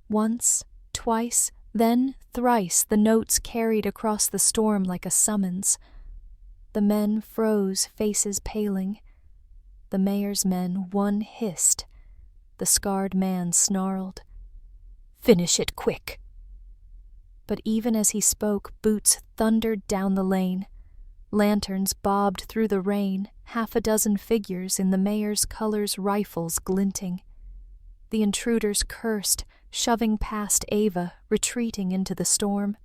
[SPEAKER 1] Once, twice, then thrice the notes carried across the storm like a summons. The men froze, faces paling. The mayor's men, one hissed. The scarred man snarled. "Finish it quick." But even as he spoke, boots thundered down the lane. Lanterns bobbed through the rain, 6 figures in the mayor's colors, rifles glinting. The intruders cursed, shoving past Ava, retreating into the storm.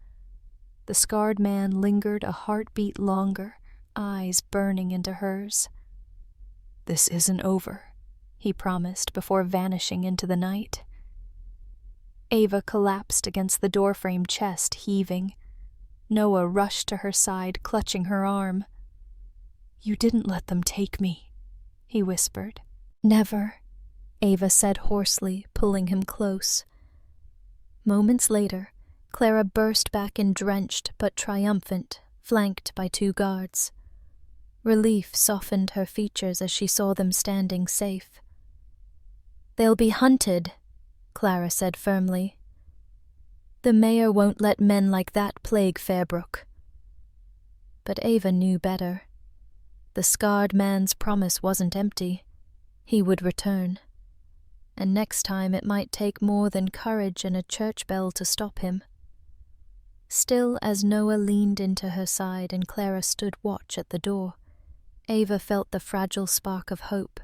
[SPEAKER 1] The scarred man lingered a heartbeat longer, eyes burning into hers. "This isn't over," he promised before vanishing into the night. Ava collapsed against the doorframe, chest heaving. Noah rushed to her side, clutching her arm. "You didn't let them take me," he whispered. "Never," Ava said hoarsely, pulling him close. Moments later, Clara burst back in drenched but triumphant, flanked by 2 guards. Relief softened her features as she saw them standing safe. "They'll be hunted," Clara said firmly. "The mayor won't let men like that plague Fairbrook." But Ava knew better. The scarred man's promise wasn't empty. He would return. And next time it might take more than courage and a church bell to stop him. Still, as Noah leaned into her side and Clara stood watch at the door, Ava felt the fragile spark of hope.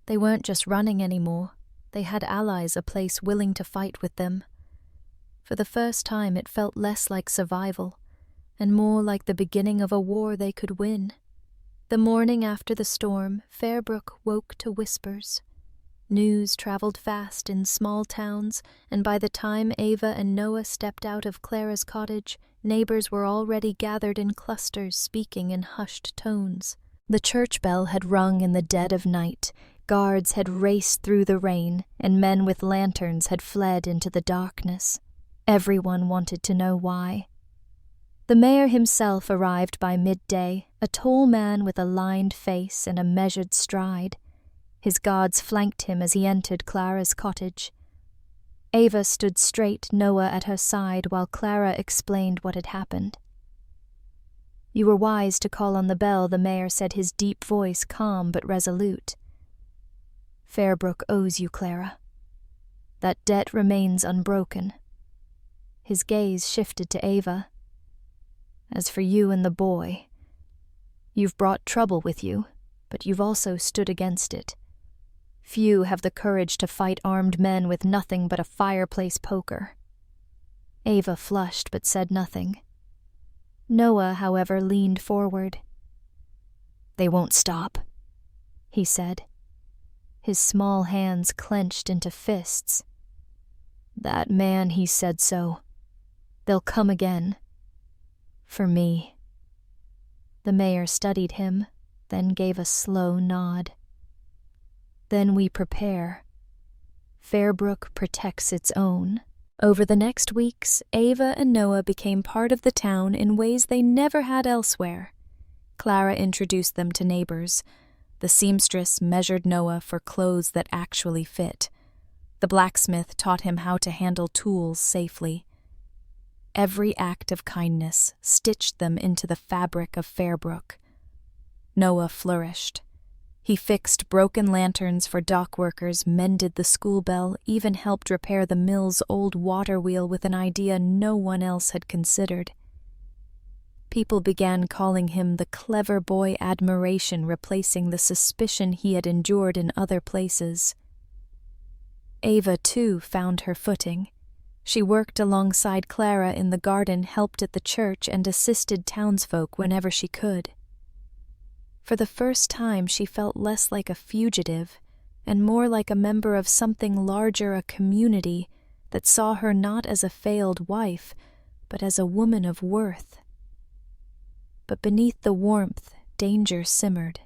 [SPEAKER 1] They weren't just running anymore. They had allies, a place willing to fight with them. For the first time it felt less like survival, and more like the beginning of a war they could win. The morning after the storm, Fairbrook woke to whispers. News traveled fast in small towns, and by the time Ava and Noah stepped out of Clara's cottage, neighbors were already gathered in clusters, speaking in hushed tones. The church bell had rung in the dead of night, guards had raced through the rain, and men with lanterns had fled into the darkness. Everyone wanted to know why. The mayor himself arrived by midday, a tall man with a lined face and a measured stride. His guards flanked him as he entered Clara's cottage. Ava stood straight, Noah at her side, while Clara explained what had happened. You were wise to call on the bell, the mayor said, his deep voice calm but resolute. Fairbrook owes you, Clara. That debt remains unbroken. His gaze shifted to Ava. As for you and the boy, you've brought trouble with you, but you've also stood against it. Few have the courage to fight armed men with nothing but a fireplace poker. Ava flushed but said nothing. Noah, however, leaned forward. They won't stop, he said. His small hands clenched into fists. That man, he said so. They'll come again. For me. The mayor studied him, then gave a slow nod. Then we prepare. Fairbrook protects its own. Over the next weeks, Ava and Noah became part of the town in ways they never had elsewhere. Clara introduced them to neighbors. The seamstress measured Noah for clothes that actually fit. The blacksmith taught him how to handle tools safely. Every act of kindness stitched them into the fabric of Fairbrook. Noah flourished. He fixed broken lanterns for dock workers, mended the school bell, even helped repair the mill's old water wheel with an idea no one else had considered. People began calling him the clever boy admiration, replacing the suspicion he had endured in other places. Ava, too, found her footing. She worked alongside Clara in the garden, helped at the church, and assisted townsfolk whenever she could. For the first time, she felt less like a fugitive and more like a member of something larger, a community that saw her not as a failed wife, but as a woman of worth. But beneath the warmth, danger simmered.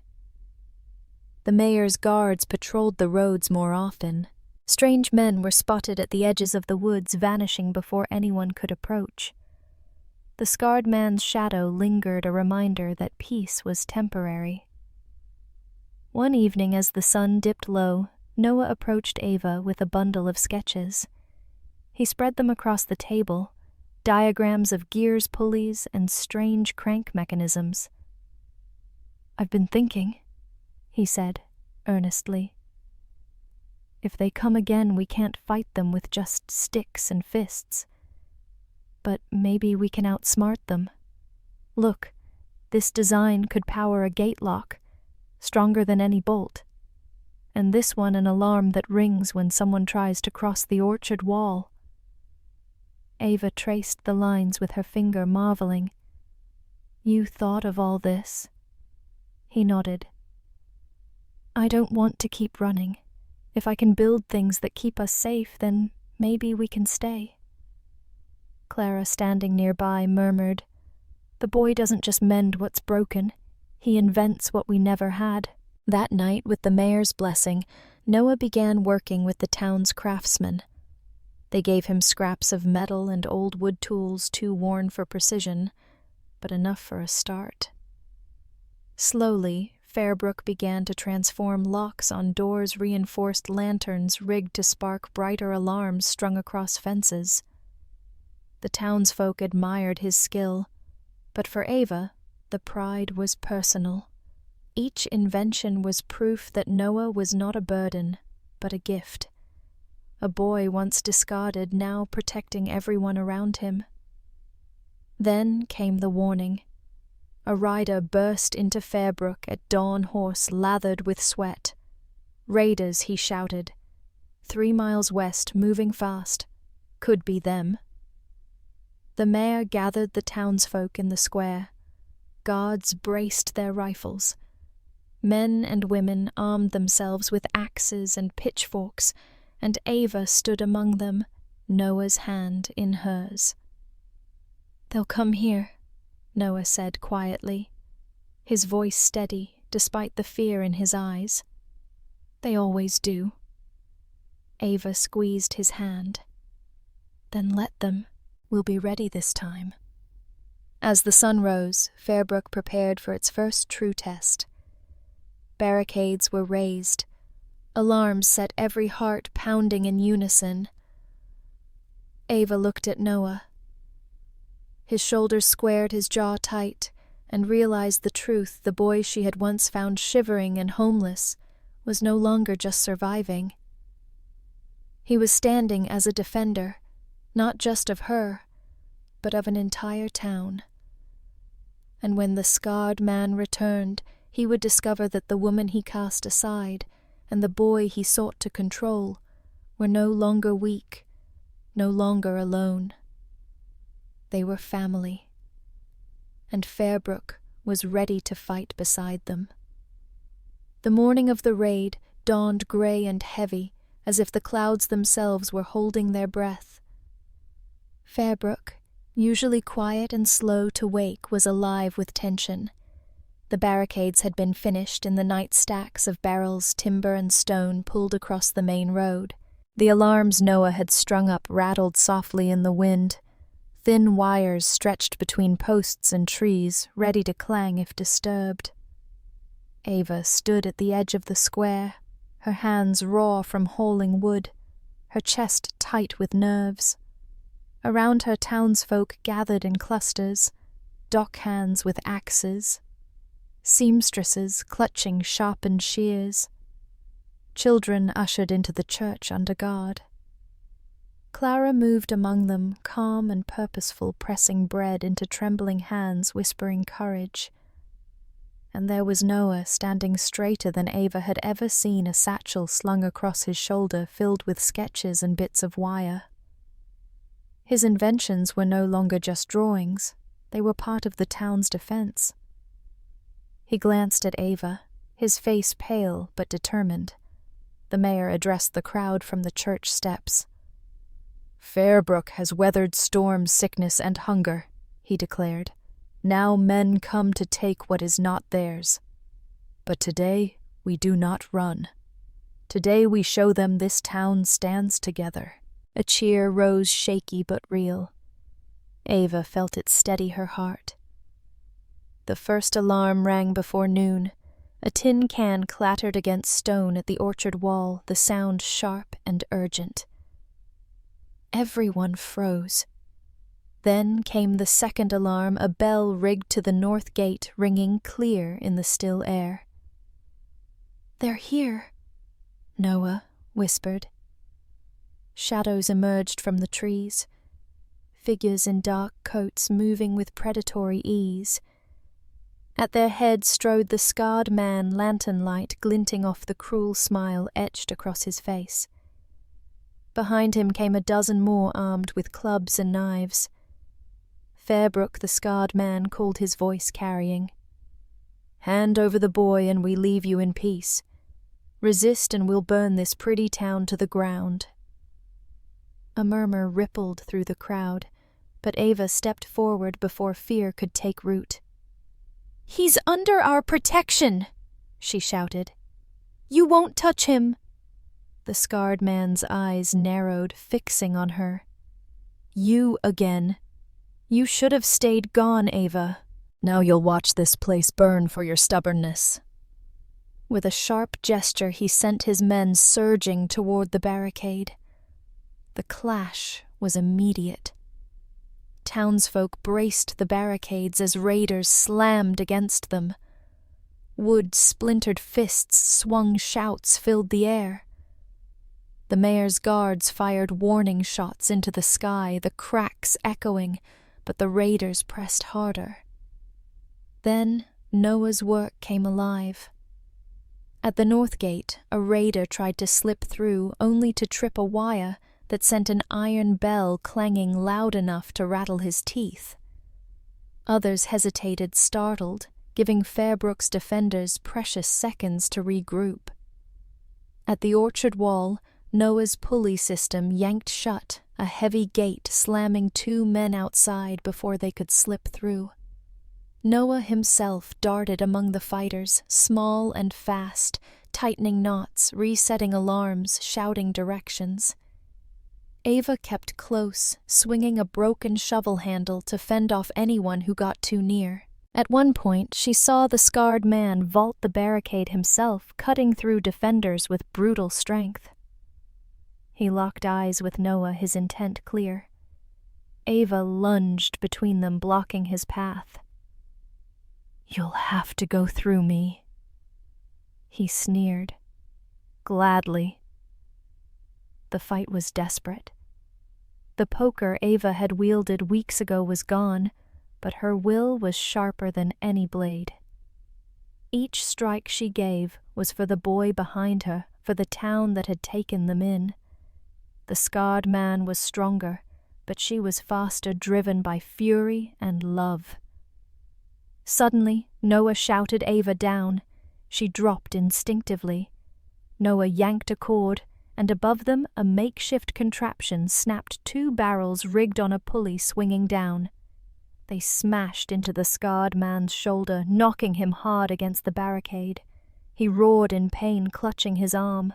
[SPEAKER 1] The mayor's guards patrolled the roads more often. Strange men were spotted at the edges of the woods, vanishing before anyone could approach. The scarred man's shadow lingered, a reminder that peace was temporary. One evening, as the sun dipped low, Noah approached Ava with a bundle of sketches. He spread them across the table, diagrams of gears, pulleys, and strange crank mechanisms. "I've been thinking," he said, earnestly. "If they come again, we can't fight them with just sticks and fists. But maybe we can outsmart them. Look, this design could power a gate lock, stronger than any bolt. And this one an alarm that rings when someone tries to cross the orchard wall." Ava traced the lines with her finger, marveling. "You thought of all this?" He nodded. "I don't want to keep running. If I can build things that keep us safe, then maybe we can stay." Clara, standing nearby, murmured, "The boy doesn't just mend what's broken. He invents what we never had." That night, with the mayor's blessing, Noah began working with the town's craftsmen. They gave him scraps of metal and old wood tools too worn for precision, but enough for a start. Slowly, Fairbrook began to transform locks on doors, reinforced lanterns rigged to spark brighter alarms strung across fences. The townsfolk admired his skill, but for Ava, the pride was personal. Each invention was proof that Noah was not a burden, but a gift. A boy once discarded, now protecting everyone around him. Then came the warning. A rider burst into Fairbrook at dawn, horse lathered with sweat. "Raiders," he shouted. 3 miles west, moving fast. Could be them. The mayor gathered the townsfolk in the square. Guards braced their rifles. Men and women armed themselves with axes and pitchforks, and Ava stood among them, Noah's hand in hers. "They'll come here," Noah said quietly, his voice steady despite the fear in his eyes. "They always do." Ava squeezed his hand. "Then let them. We'll be ready this time." As the sun rose, Fairbrook prepared for its first true test. Barricades were raised. Alarms set every heart pounding in unison. Ava looked at Noah. His shoulders squared, his jaw tight, and realized the truth. The boy she had once found shivering and homeless was no longer just surviving. He was standing as a defender, not just of her, but of an entire town. And when the scarred man returned, he would discover that the woman he cast aside and the boy he sought to control were no longer weak, no longer alone. They were family, and Fairbrook was ready to fight beside them. The morning of the raid dawned grey and heavy, as if the clouds themselves were holding their breath. Fairbrook, usually quiet and slow to wake, was alive with tension. The barricades had been finished and the night stacks of barrels, timber and stone pulled across the main road. The alarms Noah had strung up rattled softly in the wind. Thin wires stretched between posts and trees, ready to clang if disturbed. Ava stood at the edge of the square, her hands raw from hauling wood, her chest tight with nerves. Around her townsfolk gathered in clusters, dockhands with axes, seamstresses clutching sharpened shears, children ushered into the church under guard. Clara moved among them, calm and purposeful, pressing bread into trembling hands, whispering courage. And there was Noah, standing straighter than Ava had ever seen, a satchel slung across his shoulder filled with sketches and bits of wire. His inventions were no longer just drawings, they were part of the town's defense. He glanced at Ava, his face pale but determined. The mayor addressed the crowd from the church steps. "Fairbrook has weathered storm, sickness, and hunger," he declared. "Now men come to take what is not theirs. But today we do not run. Today we show them this town stands together." A cheer rose, shaky but real. Ava felt it steady her heart. The first alarm rang before noon. A tin can clattered against stone at the orchard wall, the sound sharp and urgent. Everyone froze. Then came the second alarm, a bell rigged to the north gate, ringing clear in the still air. "They're here," Noah whispered. Shadows emerged from the trees, figures in dark coats moving with predatory ease. At their head strode the scarred man, lantern light glinting off the cruel smile etched across his face. Behind him came a dozen more armed with clubs and knives. Fairbrook, the scarred man, called, his voice carrying. "Hand over the boy and we leave you in peace. Resist and we'll burn this pretty town to the ground." A murmur rippled through the crowd, but Ava stepped forward before fear could take root. "He's under our protection," she shouted. "You won't touch him." The scarred man's eyes narrowed, fixing on her. "You again. You should have stayed gone, Ava. Now you'll watch this place burn for your stubbornness." With a sharp gesture, he sent his men surging toward the barricade. The clash was immediate. Townsfolk braced the barricades as raiders slammed against them. Wood splintered fists, swung shouts filled the air. The mayor's guards fired warning shots into the sky, the cracks echoing, but the raiders pressed harder. Then Noah's work came alive. At the north gate, a raider tried to slip through, only to trip a wire that sent an iron bell clanging loud enough to rattle his teeth. Others hesitated, startled, giving Fairbrook's defenders precious seconds to regroup. At the orchard wall, Noah's pulley system yanked shut, a heavy gate slamming 2 men outside before they could slip through. Noah himself darted among the fighters, small and fast, tightening knots, resetting alarms, shouting directions. Ava kept close, swinging a broken shovel handle to fend off anyone who got too near. At one point, she saw the scarred man vault the barricade himself, cutting through defenders with brutal strength. He locked eyes with Noah, his intent clear. Ava lunged between them, blocking his path. "You'll have to go through me." He sneered. Gladly. The fight was desperate. The poker Ava had wielded weeks ago was gone, but her will was sharper than any blade. Each strike she gave was for the boy behind her, for the town that had taken them in. The scarred man was stronger, but she was faster, driven by fury and love. Suddenly, Noah shouted Ava down. She dropped instinctively. Noah yanked a cord, and above them a makeshift contraption snapped 2 barrels rigged on a pulley swinging down. They smashed into the scarred man's shoulder, knocking him hard against the barricade. He roared in pain, clutching his arm.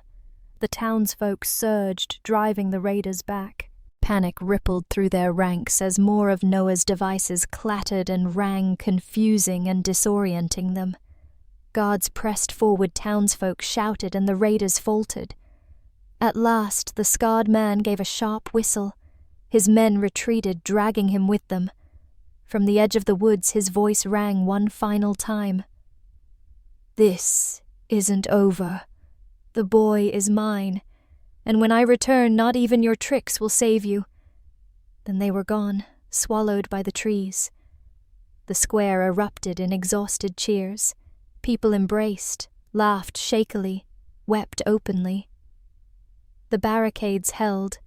[SPEAKER 1] The townsfolk surged, driving the raiders back. Panic rippled through their ranks as more of Noah's devices clattered and rang, confusing and disorienting them. Guards pressed forward, townsfolk shouted, and the raiders faltered. At last, the scarred man gave a sharp whistle. His men retreated, dragging him with them. From the edge of the woods, his voice rang one final time. "This isn't over. The boy is mine, and when I return, not even your tricks will save you." Then they were gone, swallowed by the trees. The square erupted in exhausted cheers. People embraced, laughed shakily, wept openly. The barricades held,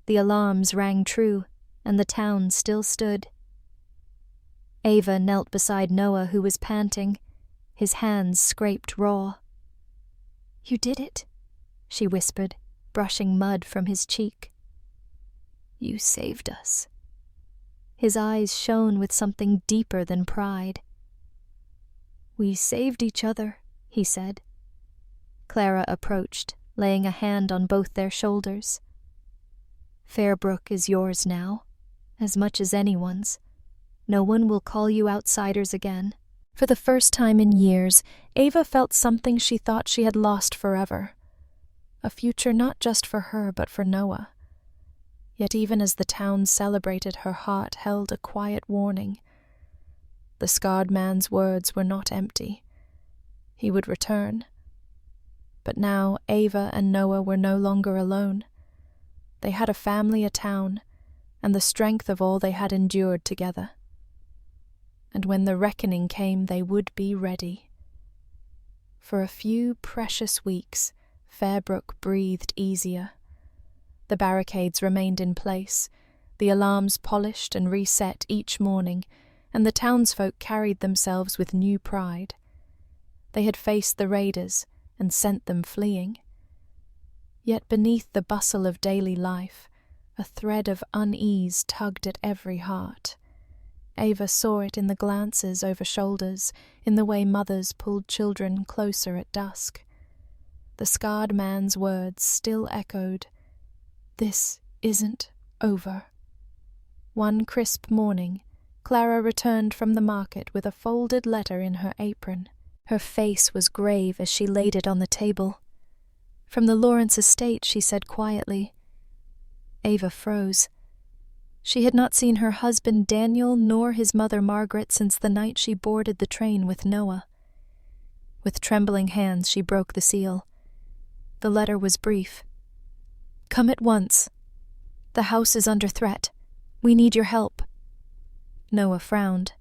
[SPEAKER 1] the alarms rang true, and the town still stood. Ava knelt beside Noah, who was panting. His hands scraped raw. "You did it," she whispered, brushing mud from his cheek. "You saved us." His eyes shone with something deeper than pride. "We saved each other," he said. Clara approached, laying a hand on both their shoulders. "Fairbrook is yours now, as much as anyone's. No one will call you outsiders again." For the first time in years, Ava felt something she thought she had lost forever. A future not just for her, but for Noah. Yet even as the town celebrated, her heart held a quiet warning. The scarred man's words were not empty. He would return. But now Ava and Noah were no longer alone. They had a family, a town, and the strength of all they had endured together. And when the reckoning came, they would be ready. For a few precious weeks, Fairbrook breathed easier. The barricades remained in place, the alarms polished and reset each morning, and the townsfolk carried themselves with new pride. They had faced the raiders and sent them fleeing. Yet beneath the bustle of daily life, a thread of unease tugged at every heart. Ava saw it in the glances over shoulders, in the way mothers pulled children closer at dusk. The scarred man's words still echoed, "This isn't over." One crisp morning, Clara returned from the market with a folded letter in her apron. Her face was grave as she laid it on the table. "From the Lawrence estate," she said quietly. Ava froze. She had not seen her husband Daniel nor his mother Margaret since the night she boarded the train with Noah. With trembling hands she broke the seal. The letter was brief. "Come at once. The house is under threat. We need your help." Noah frowned.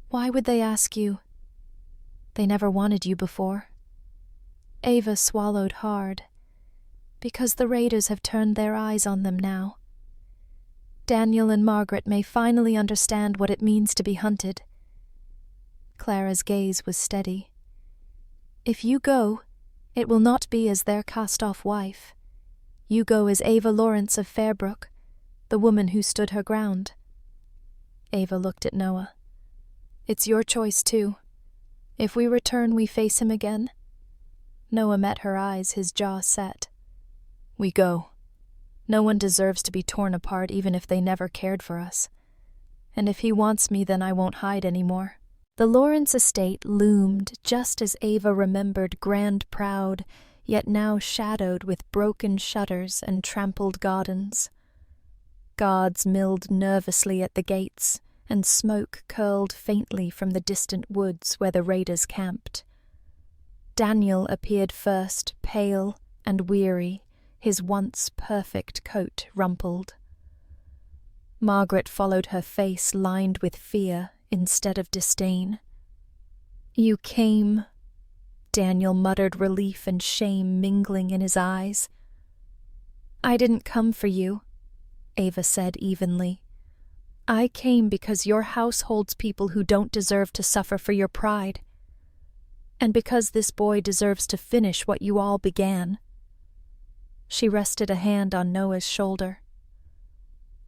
[SPEAKER 1] "Why would they ask you? They never wanted you before." Ava swallowed hard. "Because the raiders have turned their eyes on them now. Daniel and Margaret may finally understand what it means to be hunted." Clara's gaze was steady. "If you go, it will not be as their cast-off wife. You go as Ava Lawrence of Fairbrook, the woman who stood her ground." Ava looked at Noah. "It's your choice, too. If we return, we face him again." Noah met her eyes, his jaw set. "We go. No one deserves to be torn apart even if they never cared for us. And if he wants me, then I won't hide anymore." The Lawrence estate loomed just as Ava remembered, grand proud, yet now shadowed with broken shutters and trampled gardens. Guards milled nervously at the gates, and smoke curled faintly from the distant woods where the raiders camped. Daniel appeared first, pale and weary, his once perfect coat rumpled. Margaret followed her face lined with fear instead of disdain. "You came," Daniel muttered, relief and shame mingling in his eyes. "I didn't come for you," Ava said evenly. "I came because your house holds people who don't deserve to suffer for your pride. And because this boy deserves to finish what you all began." She rested a hand on Noah's shoulder.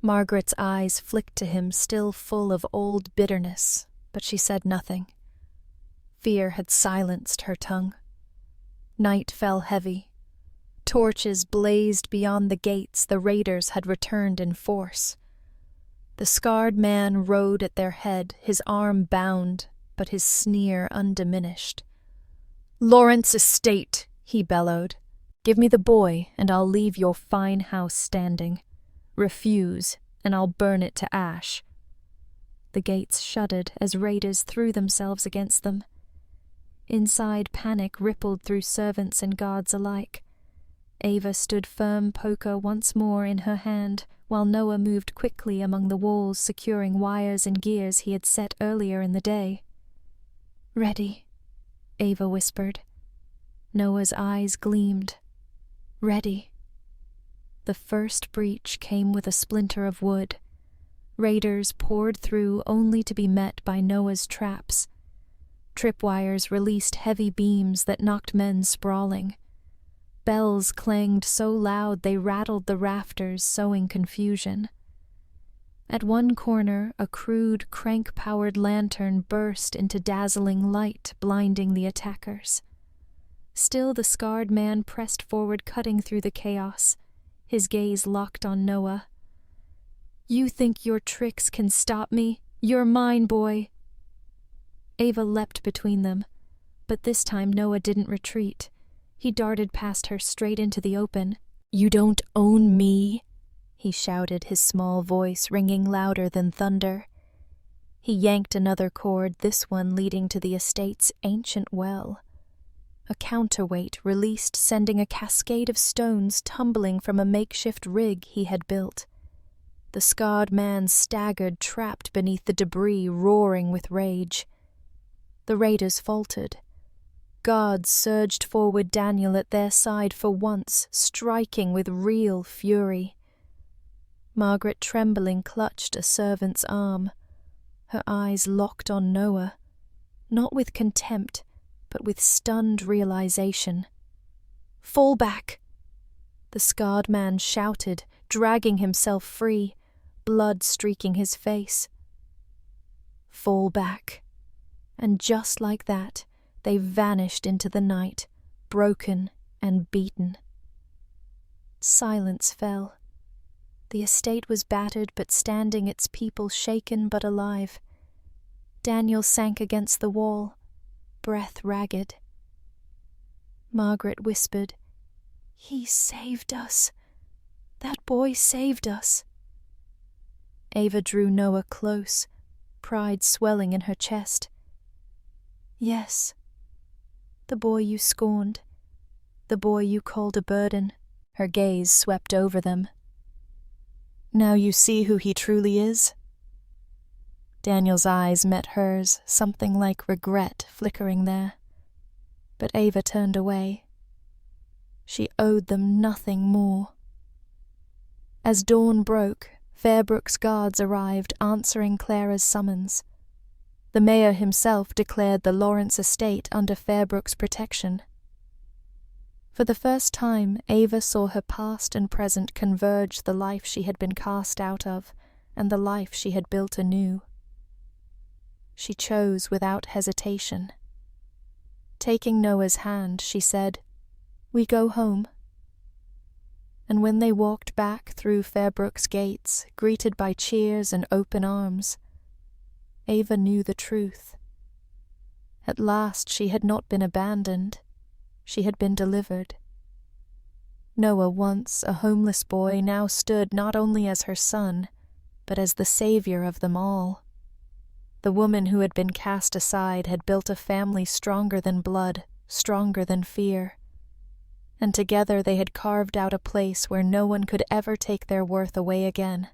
[SPEAKER 1] Margaret's eyes flicked to him, still full of old bitterness, but she said nothing. Fear had silenced her tongue. Night fell heavy. Torches blazed beyond the gates the raiders had returned in force. The scarred man rode at their head, his arm bound, but his sneer undiminished. "Lawrence Estate," he bellowed. "Give me the boy, and I'll leave your fine house standing. Refuse, and I'll burn it to ash." The gates shuddered as raiders threw themselves against them. Inside, panic rippled through servants and guards alike. Ava stood firm, poker once more in her hand, while Noah moved quickly among the walls, securing wires and gears he had set earlier in the day. "Ready," Ava whispered. Noah's eyes gleamed. "Ready." The first breach came with a splinter of wood. Raiders poured through only to be met by Noah's traps. Tripwires released heavy beams that knocked men sprawling. Bells clanged so loud they rattled the rafters, sowing confusion. At one corner, a crude, crank-powered lantern burst into dazzling light, blinding the attackers. Still the scarred man pressed forward, cutting through the chaos, his gaze locked on Noah. "You think your tricks can stop me? You're mine, boy." Ava leapt between them, but this time Noah didn't retreat. He darted past her straight into the open. "You don't own me," he shouted, his small voice ringing louder than thunder. He yanked another cord, this one leading to the estate's ancient well. A counterweight released, sending a cascade of stones tumbling from a makeshift rig he had built. The scarred man staggered, trapped beneath the debris, roaring with rage. The raiders faltered. Guards surged forward, Daniel at their side for once, striking with real fury. Margaret, trembling, clutched a servant's arm. Her eyes locked on Noah, not with contempt, but with stunned realization. "Fall back!" The scarred man shouted, dragging himself free, blood streaking his face. Fall back. And just like that, they vanished into the night, broken and beaten. Silence fell. The estate was battered but standing, its people shaken but alive. Daniel sank against the wall, breath ragged. Margaret whispered, "He saved us. That boy saved us." Ava drew Noah close, pride swelling in her chest. "Yes, the boy you scorned, the boy you called a burden." Her gaze swept over them. "Now you see who he truly is?" Daniel's eyes met hers, something like regret flickering there. But Ava turned away. She owed them nothing more. As dawn broke, Fairbrook's guards arrived, answering Clara's summons. The mayor himself declared the Lawrence estate under Fairbrook's protection. For the first time, Ava saw her past and present converge, the life she had been cast out of, and the life she had built anew. She chose without hesitation. Taking Noah's hand, she said, "We go home." And when they walked back through Fairbrook's gates, greeted by cheers and open arms, Ava knew the truth. At last she had not been abandoned. She had been delivered. Noah, once a homeless boy, now stood not only as her son, but as the savior of them all. The woman who had been cast aside had built a family stronger than blood, stronger than fear. And together they had carved out a place where no one could ever take their worth away again.